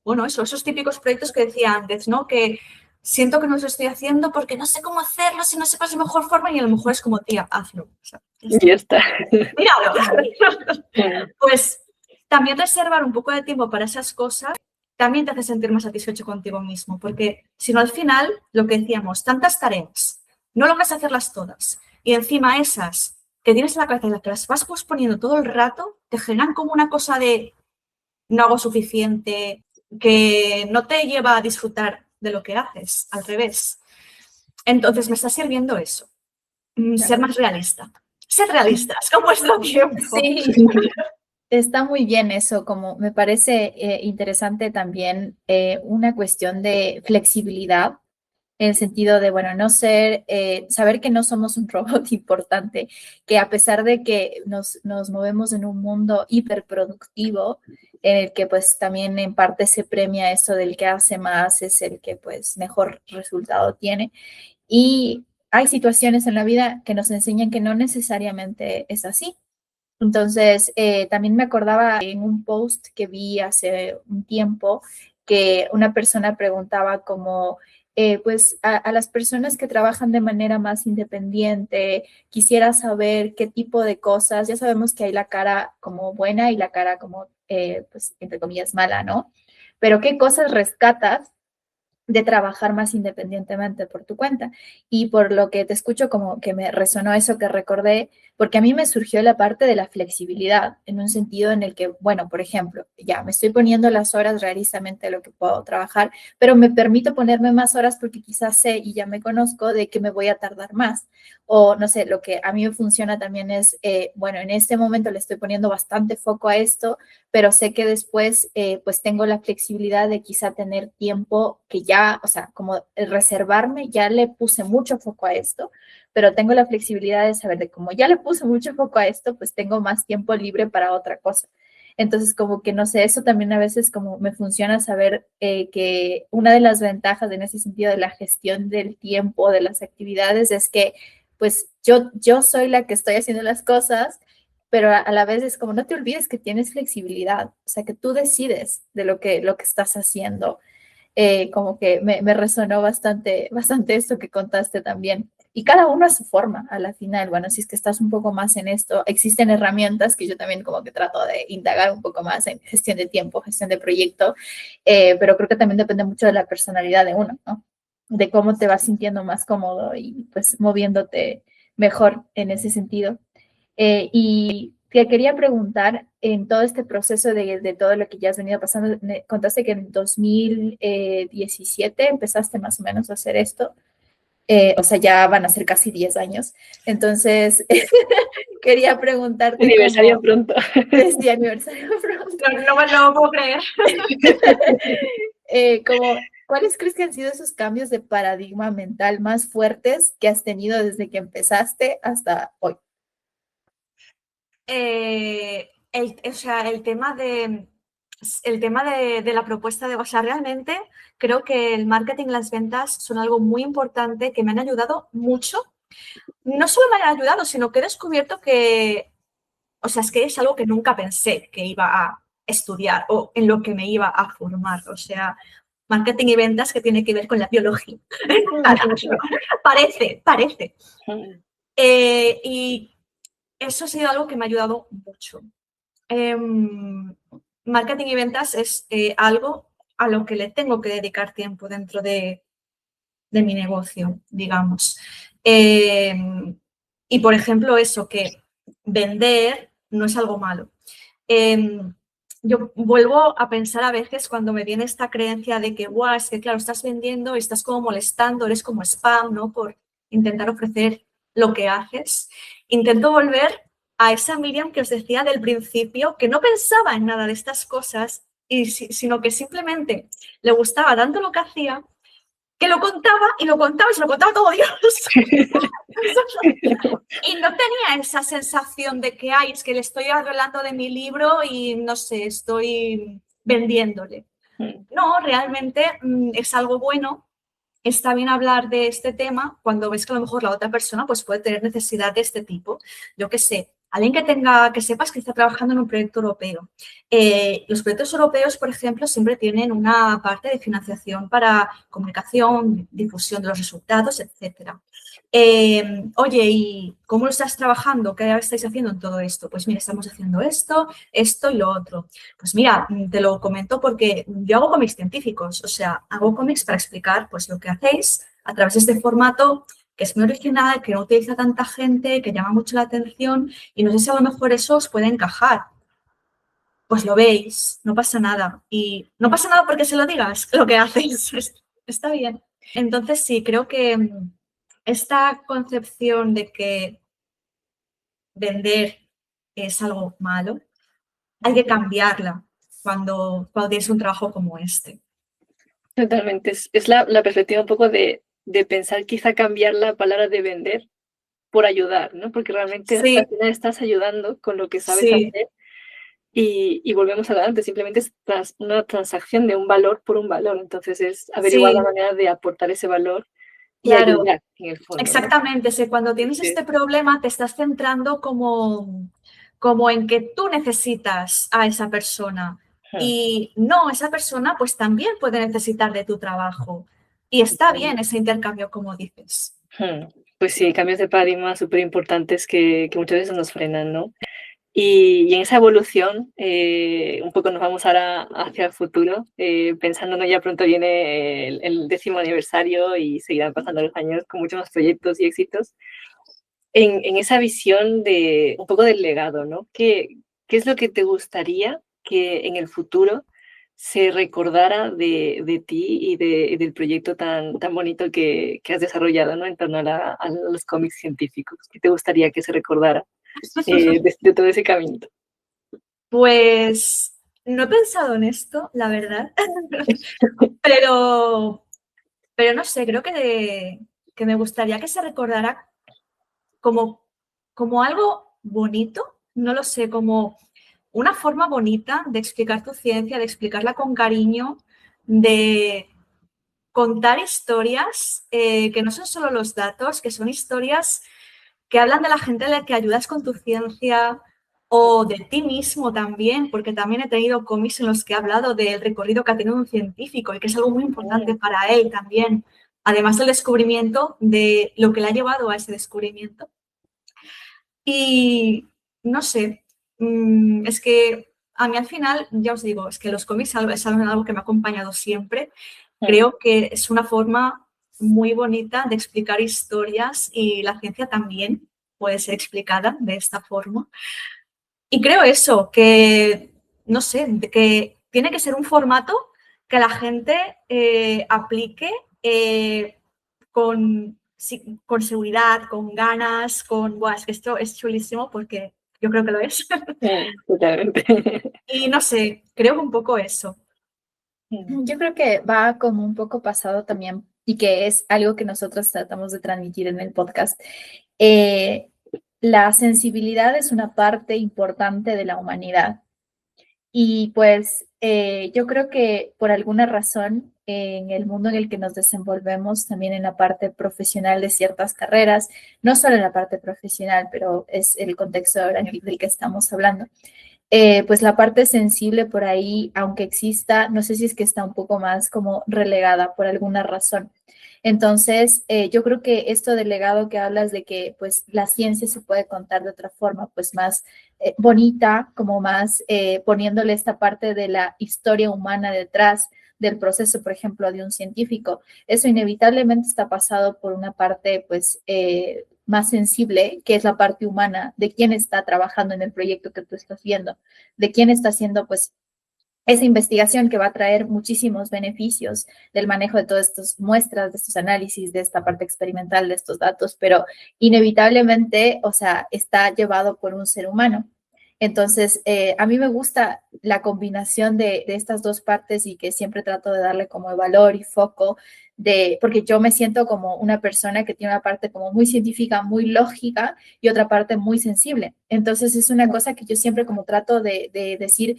bueno, esos típicos proyectos que decía antes, ¿no? Que siento que no los estoy haciendo porque no sé cómo hacerlo, si no sepas la mejor forma y a lo mejor es como, tía, hazlo. O sea, Ya está. Míralo. Pues también reservar un poco de tiempo para esas cosas también te hace sentir más satisfecho contigo mismo, porque si no al final, lo que decíamos, tantas tareas, no logras hacerlas todas y encima esas que tienes en la cabeza y las que las vas posponiendo todo el rato, te generan como una cosa de no hago suficiente, que no te lleva a disfrutar de lo que haces, al revés. Entonces me está sirviendo eso, ser más realista. Ser realistas con vuestro tiempo. Sí, está muy bien eso, como me parece interesante también una cuestión de flexibilidad en el sentido de, bueno, no ser, saber que no somos un robot importante, que a pesar de que nos movemos en un mundo hiperproductivo, en el que pues también en parte se premia eso del que hace más, es el que pues mejor resultado tiene. Y hay situaciones en la vida que nos enseñan que no necesariamente es así. Entonces, también me acordaba en un post que vi hace un tiempo que una persona preguntaba como, pues a las personas que trabajan de manera más independiente, quisiera saber qué tipo de cosas, ya sabemos que hay la cara como buena y la cara como, pues, entre comillas, mala, ¿no? Pero ¿qué cosas rescatas de trabajar más independientemente por tu cuenta? Y por lo que te escucho, como que me resonó eso que recordé, porque a mí me surgió la parte de la flexibilidad, en un sentido en el que, bueno, por ejemplo, ya me estoy poniendo las horas realistamente de lo que puedo trabajar, pero me permito ponerme más horas porque quizás sé y ya me conozco de que me voy a tardar más. O no sé, lo que a mí me funciona también es, bueno, en este momento le estoy poniendo bastante foco a esto, pero sé que después pues tengo la flexibilidad de quizá tener tiempo que ya, o sea, como reservarme, ya le puse mucho foco a esto, pero tengo la flexibilidad de saber de cómo ya le puse mucho foco a esto, pues tengo más tiempo libre para otra cosa. Entonces, como que no sé, eso también a veces como me funciona saber que una de las ventajas en ese sentido de la gestión del tiempo, de las actividades, es que pues yo soy la que estoy haciendo las cosas, pero a la vez es como no te olvides que tienes flexibilidad, o sea, que tú decides de lo que estás haciendo. Como que me resonó bastante esto que contaste también. Y cada uno a su forma, a la final. Bueno, si es que estás un poco más en esto, existen herramientas que yo también como que trato de indagar un poco más en gestión de tiempo, gestión de proyecto, pero creo que también depende mucho de la personalidad de uno, ¿no? De cómo te vas sintiendo más cómodo y pues moviéndote mejor en ese sentido. Y te quería preguntar, en todo este proceso de todo lo que ya has venido pasando, me contaste que en 2017 empezaste más o menos a hacer esto, o sea, ya van a ser casi 10 años. Entonces, quería preguntarte Aniversario cómo, pronto. desde aniversario pronto, No me lo puedo creer. como, ¿cuáles crees que han sido esos cambios de paradigma mental más fuertes que has tenido desde que empezaste hasta hoy? O sea, el tema de la propuesta o sea, realmente creo que el marketing y las ventas son algo muy importante que me han ayudado mucho. No solo me han ayudado, sino que he descubierto que, o sea, es que es algo que nunca pensé que iba a estudiar o en lo que me iba a formar. O sea, marketing y ventas que tiene que ver con la biología. Parece. Y eso ha sido algo que me ha ayudado mucho. Marketing y ventas es algo a lo que le tengo que dedicar tiempo dentro de mi negocio, digamos. Y, por ejemplo, eso, que vender no es algo malo. Yo vuelvo a pensar a veces cuando me viene esta creencia de que, guau, es que claro, estás vendiendo, estás como molestando, eres como spam, ¿no? Por intentar ofrecer lo que haces. Intento volver a esa Miriam que os decía del principio, que no pensaba en nada de estas cosas, sino que simplemente le gustaba tanto lo que hacía, que lo contaba y lo contaba y se lo contaba todo Dios. Y no tenía esa sensación de que, ay, es que le estoy hablando de mi libro y no sé, estoy vendiéndole. No, realmente es algo bueno. Está bien hablar de este tema cuando ves que a lo mejor la otra persona pues, puede tener necesidad de este tipo. Yo qué sé, alguien que sepas que está trabajando en un proyecto europeo. Los proyectos europeos, por ejemplo, siempre tienen una parte de financiación para comunicación, difusión de los resultados, etcétera. Oye, ¿y cómo lo estás trabajando? ¿Qué estáis haciendo en todo esto? Pues mira, estamos haciendo esto, esto y lo otro. Pues mira, te lo comento porque yo hago cómics científicos, o sea, hago cómics para explicar pues lo que hacéis a través de este formato que es muy original, que no utiliza tanta gente, que llama mucho la atención y no sé si a lo mejor eso os puede encajar. Pues lo veis, no pasa nada. Y no pasa nada porque se lo digas lo que hacéis. Está bien. Entonces sí, creo que esta concepción de que vender es algo malo, hay que cambiarla cuando tienes un trabajo como este. Totalmente. Es la perspectiva un poco de pensar, quizá cambiar la palabra de vender por ayudar, ¿no? Porque realmente al Sí, final estás ayudando con lo que sabes sí, hacer y volvemos adelante. Simplemente es una transacción de un valor por un valor. Entonces es averiguar la sí, manera de aportar ese valor y claro. ayudar en el fondo, ¿no? Exactamente. Cuando tienes Sí. este problema te estás centrando como en que tú necesitas a esa persona. Y no, esa persona pues también puede necesitar de tu trabajo. Y está bien ese intercambio, como dices. Pues sí, cambios de paradigma súper importantes que muchas veces nos frenan, ¿no? Y en esa evolución, un poco nos vamos ahora hacia el futuro, pensando, ¿no? Ya pronto viene el 10º aniversario y seguirán pasando los años con muchos más proyectos y éxitos. En esa visión de un poco del legado, ¿no? ¿Qué es lo que te gustaría que en el futuro se recordara de ti y del proyecto tan bonito que has desarrollado, ¿no? En torno a los cómics científicos? ¿Qué te gustaría que se recordara de todo ese camino? Pues no he pensado en esto, la verdad, pero no sé, creo que me gustaría que se recordara como algo bonito, no lo sé, como una forma bonita de explicar tu ciencia, de explicarla con cariño, de contar historias que no son solo los datos, que son historias que hablan de la gente a la que ayudas con tu ciencia o de ti mismo también, porque también he tenido cómics en los que he hablado del recorrido que ha tenido un científico y que es algo muy importante para él también, además del descubrimiento de lo que le ha llevado a ese descubrimiento. Y no sé, es que a mí al final, ya os digo, es que los cómics es algo que me ha acompañado siempre. Creo que es una forma muy bonita de explicar historias y la ciencia también puede ser explicada de esta forma. Y creo eso, que, no sé, que tiene que ser un formato que la gente aplique con seguridad, con ganas, Buah, es que esto es chulísimo porque yo creo que lo es. Totalmente. Y no sé, creo que un poco eso. Yo creo que va como un poco pasado también y que es algo que nosotros tratamos de transmitir en el podcast. Eh, la sensibilidad es una parte importante de la humanidad y pues yo creo que por alguna razón en el mundo en el que nos desenvolvemos, también en la parte profesional de ciertas carreras, no solo en la parte profesional, pero es el contexto ahora en el del que estamos hablando, pues la parte sensible por ahí, aunque exista, no sé si es que está un poco más como relegada por alguna razón. Entonces, yo creo que esto del legado que hablas de que pues la ciencia se puede contar de otra forma, pues más bonita, como más poniéndole esta parte de la historia humana detrás del proceso, por ejemplo, de un científico. Eso inevitablemente está pasado por una parte, pues, más sensible, que es la parte humana de quién está trabajando en el proyecto que tú estás viendo, de quién está haciendo, pues, esa investigación que va a traer muchísimos beneficios del manejo de todas estas muestras, de estos análisis, de esta parte experimental, de estos datos, pero inevitablemente, o sea, está llevado por un ser humano. Entonces, a mí me gusta la combinación de estas dos partes y que siempre trato de darle como valor y foco, porque yo me siento como una persona que tiene una parte como muy científica, muy lógica y otra parte muy sensible. Entonces, es una cosa que yo siempre como trato de decir,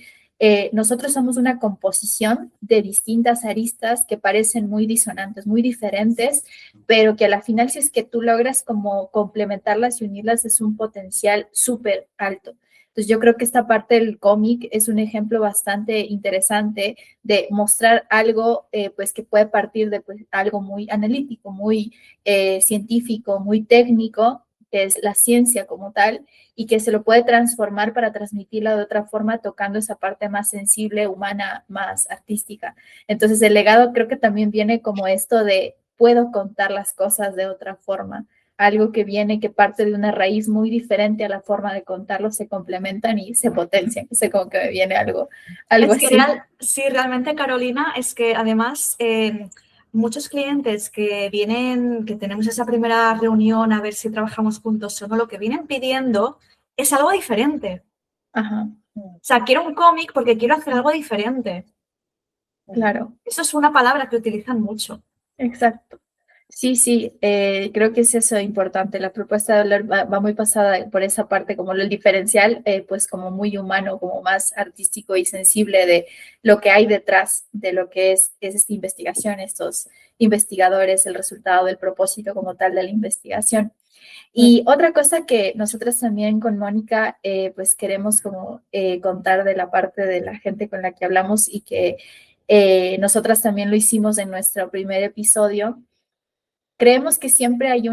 nosotros somos una composición de distintas aristas que parecen muy disonantes, muy diferentes, pero que a la final si es que tú logras como complementarlas y unirlas es un potencial súper alto. Entonces yo creo que esta parte del cómic es un ejemplo bastante interesante de mostrar algo pues que puede partir de pues, algo muy analítico, muy científico, muy técnico, que es la ciencia como tal, y que se lo puede transformar para transmitirla de otra forma, tocando esa parte más sensible, humana, más artística. Entonces el legado creo que también viene como esto de puedo contar las cosas de otra forma, algo que viene, que parte de una raíz muy diferente a la forma de contarlo, se complementan y se potencian. No sé, como que me viene algo Es que así. sí, realmente, Carolina, es que además muchos clientes que vienen, que tenemos esa primera reunión a ver si trabajamos juntos o no, lo que vienen pidiendo es algo diferente. Ajá, O sea, quiero un cómic porque quiero hacer algo diferente. claro. Eso es una palabra que utilizan mucho. Exacto. Sí, creo que es eso importante. La propuesta de hablar va muy pasada por esa parte, como lo diferencial, pues como muy humano, como más artístico y sensible de lo que hay detrás de lo que es esta investigación, estos investigadores, el resultado, el propósito como tal de la investigación. Y otra cosa que nosotros también con Mónica, pues queremos como contar de la parte de la gente con la que hablamos y que nosotras también lo hicimos en nuestro primer episodio. Creemos que siempre hay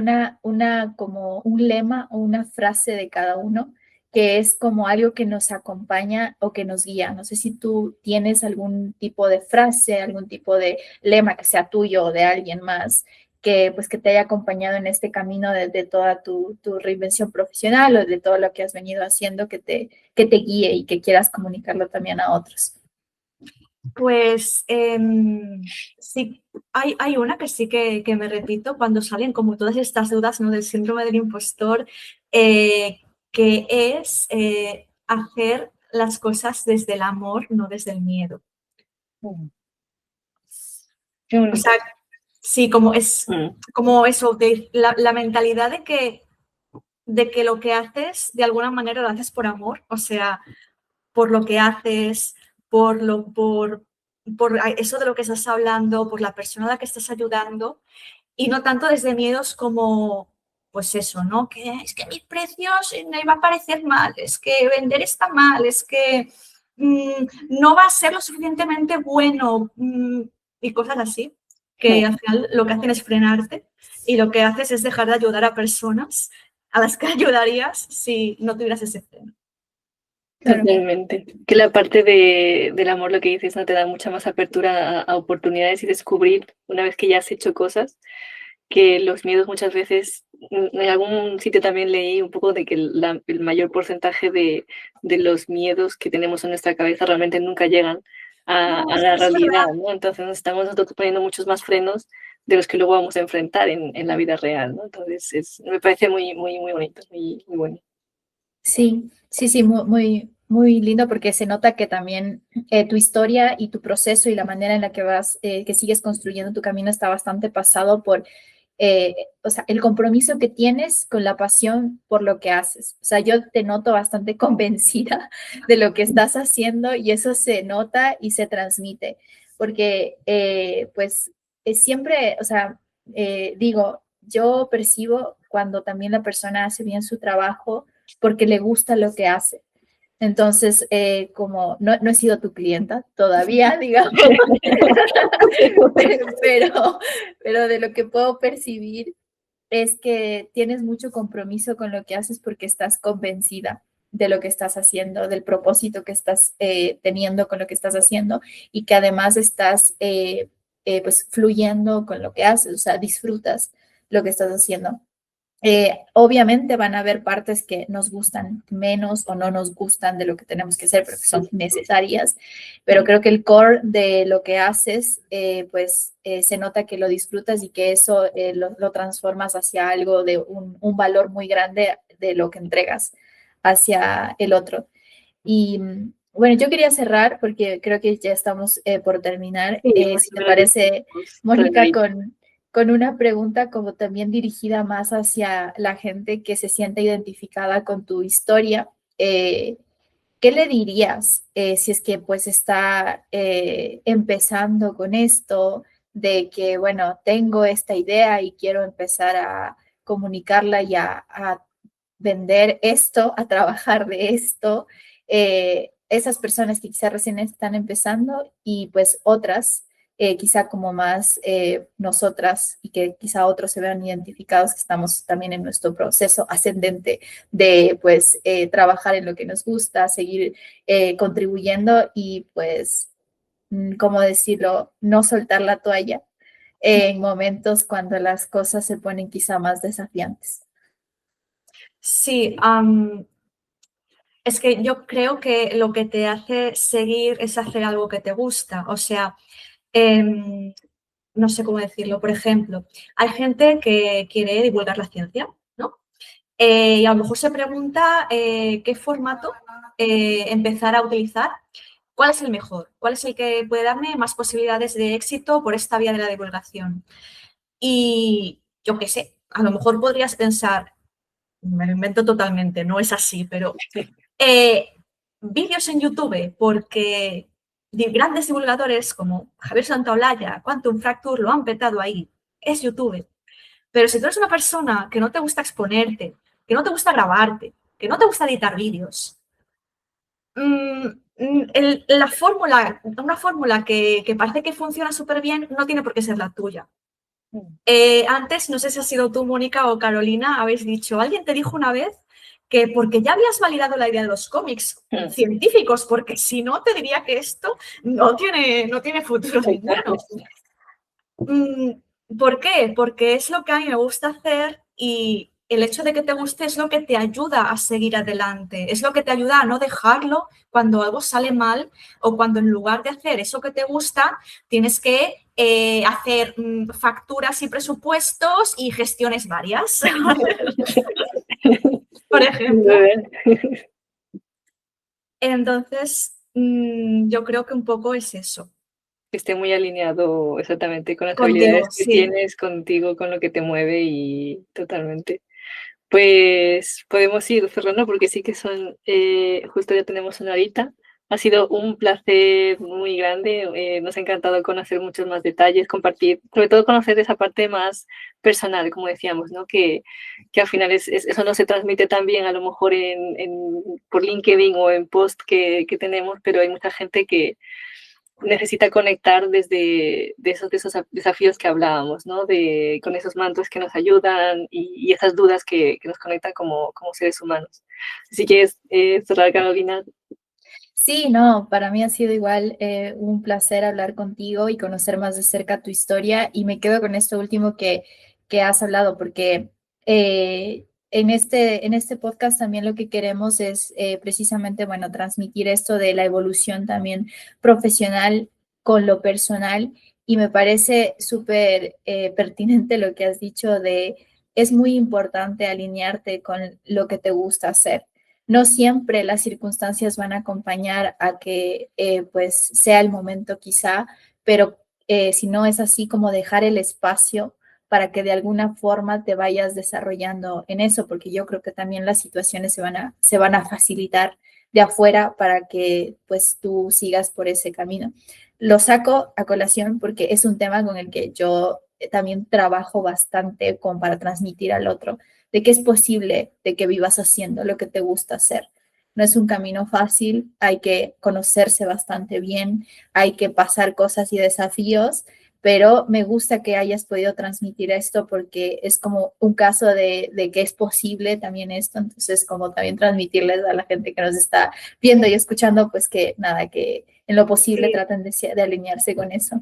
como un lema o una frase de cada uno que es como algo que nos acompaña o que nos guía. No sé si tú tienes algún tipo de frase, algún tipo de lema que sea tuyo o de alguien más que pues que te haya acompañado en este camino de toda tu reinvención profesional o de todo lo que has venido haciendo que te guíe y que quieras comunicarlo también a otros. Pues sí, hay una que sí que me repito cuando salen como todas estas dudas, ¿no? Del síndrome del impostor, que es hacer las cosas desde el amor, no desde el miedo. Qué O bonito. sea, sí, como es como eso, de la mentalidad de que lo que haces de alguna manera lo haces por amor, o sea, por lo que haces, por eso de lo que estás hablando, por la persona a la que estás ayudando, y no tanto desde miedos como, pues eso, ¿no? Que es que mis precios me iban a parecer mal, es que vender está mal, es que no va a ser lo suficientemente bueno y cosas así, que al final lo que hacen es frenarte y lo que haces es dejar de ayudar a personas a las que ayudarías si no tuvieras ese freno. Claro. Totalmente. Que la parte del amor, lo que dices, no te da mucha más apertura a oportunidades y descubrir, una vez que ya has hecho cosas, que los miedos muchas veces, en algún sitio también leí un poco de que el mayor porcentaje de los miedos que tenemos en nuestra cabeza realmente nunca llegan a la realidad, ¿no? Entonces nos estamos nosotros poniendo muchos más frenos de los que luego vamos a enfrentar en la vida real, ¿no? Entonces me parece muy, muy, muy bonito, muy, muy bueno. Sí, muy lindo porque se nota que también tu historia y tu proceso y la manera en la que que sigues construyendo tu camino está bastante pasado por, o sea, el compromiso que tienes con la pasión por lo que haces. O sea, yo te noto bastante convencida de lo que estás haciendo y eso se nota y se transmite porque, pues, es siempre, o sea, digo, yo percibo cuando también la persona hace bien su trabajo porque le gusta lo que hace. Entonces, como no he sido tu clienta todavía, digamos, pero de lo que puedo percibir es que tienes mucho compromiso con lo que haces porque estás convencida de lo que estás haciendo, del propósito que estás teniendo con lo que estás haciendo y que además estás pues fluyendo con lo que haces, o sea, disfrutas lo que estás haciendo. Obviamente van a haber partes que nos gustan menos o no nos gustan de lo que tenemos que hacer, pero que son necesarias. Pero creo que el core de lo que haces, pues se nota que lo disfrutas y que eso lo transformas hacia algo de un valor muy grande de lo que entregas hacia el otro. Y bueno, yo quería cerrar porque creo que ya estamos por terminar. Si te parece, Mónica, con una pregunta como también dirigida más hacia la gente que se siente identificada con tu historia. ¿Qué le dirías si es que pues está empezando con esto de que, bueno, tengo esta idea y quiero empezar a comunicarla y a vender esto, a trabajar de esto? Esas personas que quizá recién están empezando y pues otras quizá como más nosotras y que quizá otros se vean identificados que estamos también en nuestro proceso ascendente de pues trabajar en lo que nos gusta, seguir contribuyendo y pues, ¿cómo decirlo? No soltar la toalla en momentos cuando las cosas se ponen quizá más desafiantes. Sí, es que yo creo que lo que te hace seguir es hacer algo que te gusta. O sea, no sé cómo decirlo. Por ejemplo, hay gente que quiere divulgar la ciencia, ¿no? Y a lo mejor se pregunta qué formato empezar a utilizar. ¿Cuál es el mejor? ¿Cuál es el que puede darme más posibilidades de éxito por esta vía de la divulgación? Y yo qué sé, a lo mejor podrías pensar, me lo invento totalmente, no es así, pero vídeos en YouTube, porque grandes divulgadores como Javier Santaolalla, Quantum Fracture lo han petado ahí, es YouTube. Pero si tú eres una persona que no te gusta exponerte, que no te gusta grabarte, que no te gusta editar vídeos, una fórmula que parece que funciona súper bien no tiene por qué ser la tuya. Antes, no sé si ha sido tú, Mónica o Carolina, habéis dicho, alguien te dijo una vez que porque ya habías validado la idea de los cómics científicos, porque si no, te diría que esto no tiene futuro ninguno. ¿Por qué? Porque es lo que a mí me gusta hacer y el hecho de que te guste es lo que te ayuda a seguir adelante, es lo que te ayuda a no dejarlo cuando algo sale mal o cuando en lugar de hacer eso que te gusta tienes que hacer facturas y presupuestos y gestiones varias, por ejemplo. Entonces, yo creo que un poco es eso. Que esté muy alineado exactamente con las Contigo, habilidades que sí. tienes, contigo, con lo que te mueve y totalmente. Pues podemos ir cerrando porque sí que son, justo ya tenemos una horita. Ha sido un placer muy grande, nos ha encantado conocer muchos más detalles, compartir, sobre todo conocer esa parte más personal, como decíamos, ¿no? Que al final eso no se transmite tan bien a lo mejor por LinkedIn o en post que tenemos, pero hay mucha gente que necesita conectar desde esos desafíos que hablábamos, ¿no? Con esos mantos que nos ayudan y esas dudas que nos conectan como seres humanos. Si quieres cerrar, Carolina. Sí, no, para mí ha sido igual un placer hablar contigo y conocer más de cerca tu historia y me quedo con esto último que has hablado porque en este podcast también lo que queremos es precisamente, bueno, transmitir esto de la evolución también profesional con lo personal y me parece súper pertinente lo que has dicho de es muy importante alinearte con lo que te gusta hacer. No siempre las circunstancias van a acompañar a que pues sea el momento quizá, pero si no es así como dejar el espacio para que de alguna forma te vayas desarrollando en eso, porque yo creo que también las situaciones se van a facilitar de afuera para que pues tú sigas por ese camino. Lo saco a colación porque es un tema con el que yo también trabajo bastante como para transmitir al otro de que es posible de que vivas haciendo lo que te gusta hacer. No es un camino fácil, hay que conocerse bastante bien, hay que pasar cosas y desafíos, pero me gusta que hayas podido transmitir esto porque es como un caso de que es posible también esto, entonces como también transmitirles a la gente que nos está viendo y escuchando, pues que nada, que en lo posible Sí. traten de alinearse con eso.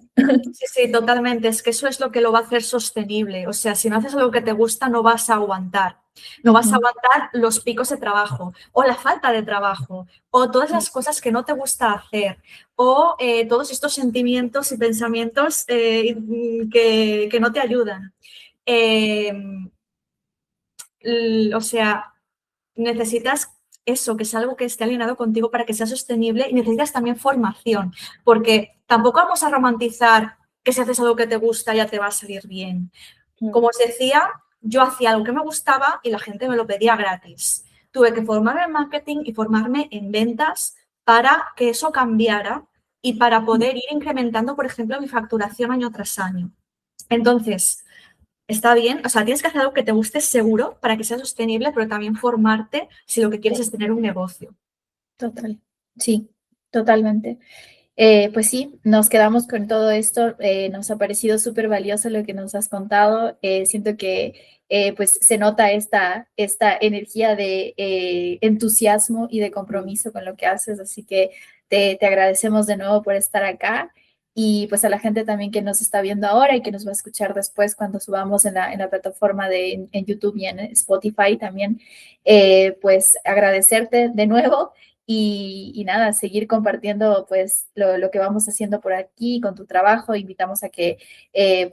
Sí, sí, totalmente. Es que eso es lo que lo va a hacer sostenible. O sea, si no haces algo que te gusta, no vas a aguantar. No vas a aguantar los picos de trabajo o la falta de trabajo o todas las cosas que no te gusta hacer o todos estos sentimientos y pensamientos que no te ayudan. Eh, o sea, necesitas eso, que es algo que esté alineado contigo para que sea sostenible y necesitas también formación, porque tampoco vamos a romantizar que si haces algo que te gusta ya te va a salir bien. Como os decía, yo hacía algo que me gustaba y la gente me lo pedía gratis. Tuve que formarme en marketing y formarme en ventas para que eso cambiara y para poder ir incrementando, por ejemplo, mi facturación año tras año. Entonces, está bien, o sea, tienes que hacer algo que te guste seguro para que sea sostenible, pero también formarte si lo que quieres es tener un negocio. Total, sí, totalmente. Pues sí, nos quedamos con todo esto. Nos ha parecido súper valioso lo que nos has contado. Siento que pues se nota esta energía de entusiasmo y de compromiso con lo que haces. Así que te agradecemos de nuevo por estar acá. Y pues a la gente también que nos está viendo ahora y que nos va a escuchar después cuando subamos en la plataforma en YouTube y en Spotify también, pues agradecerte de nuevo y nada, seguir compartiendo pues lo que vamos haciendo por aquí con tu trabajo. Invitamos a que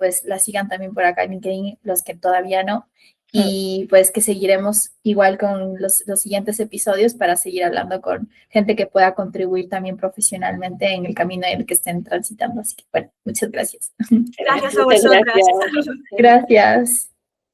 pues la sigan también por acá en LinkedIn, los que todavía no. y pues que seguiremos igual con los siguientes episodios para seguir hablando con gente que pueda contribuir también profesionalmente en el camino en el que estén transitando. Así que bueno, muchas gracias. Gracias a Muchas vosotras. gracias. Gracias.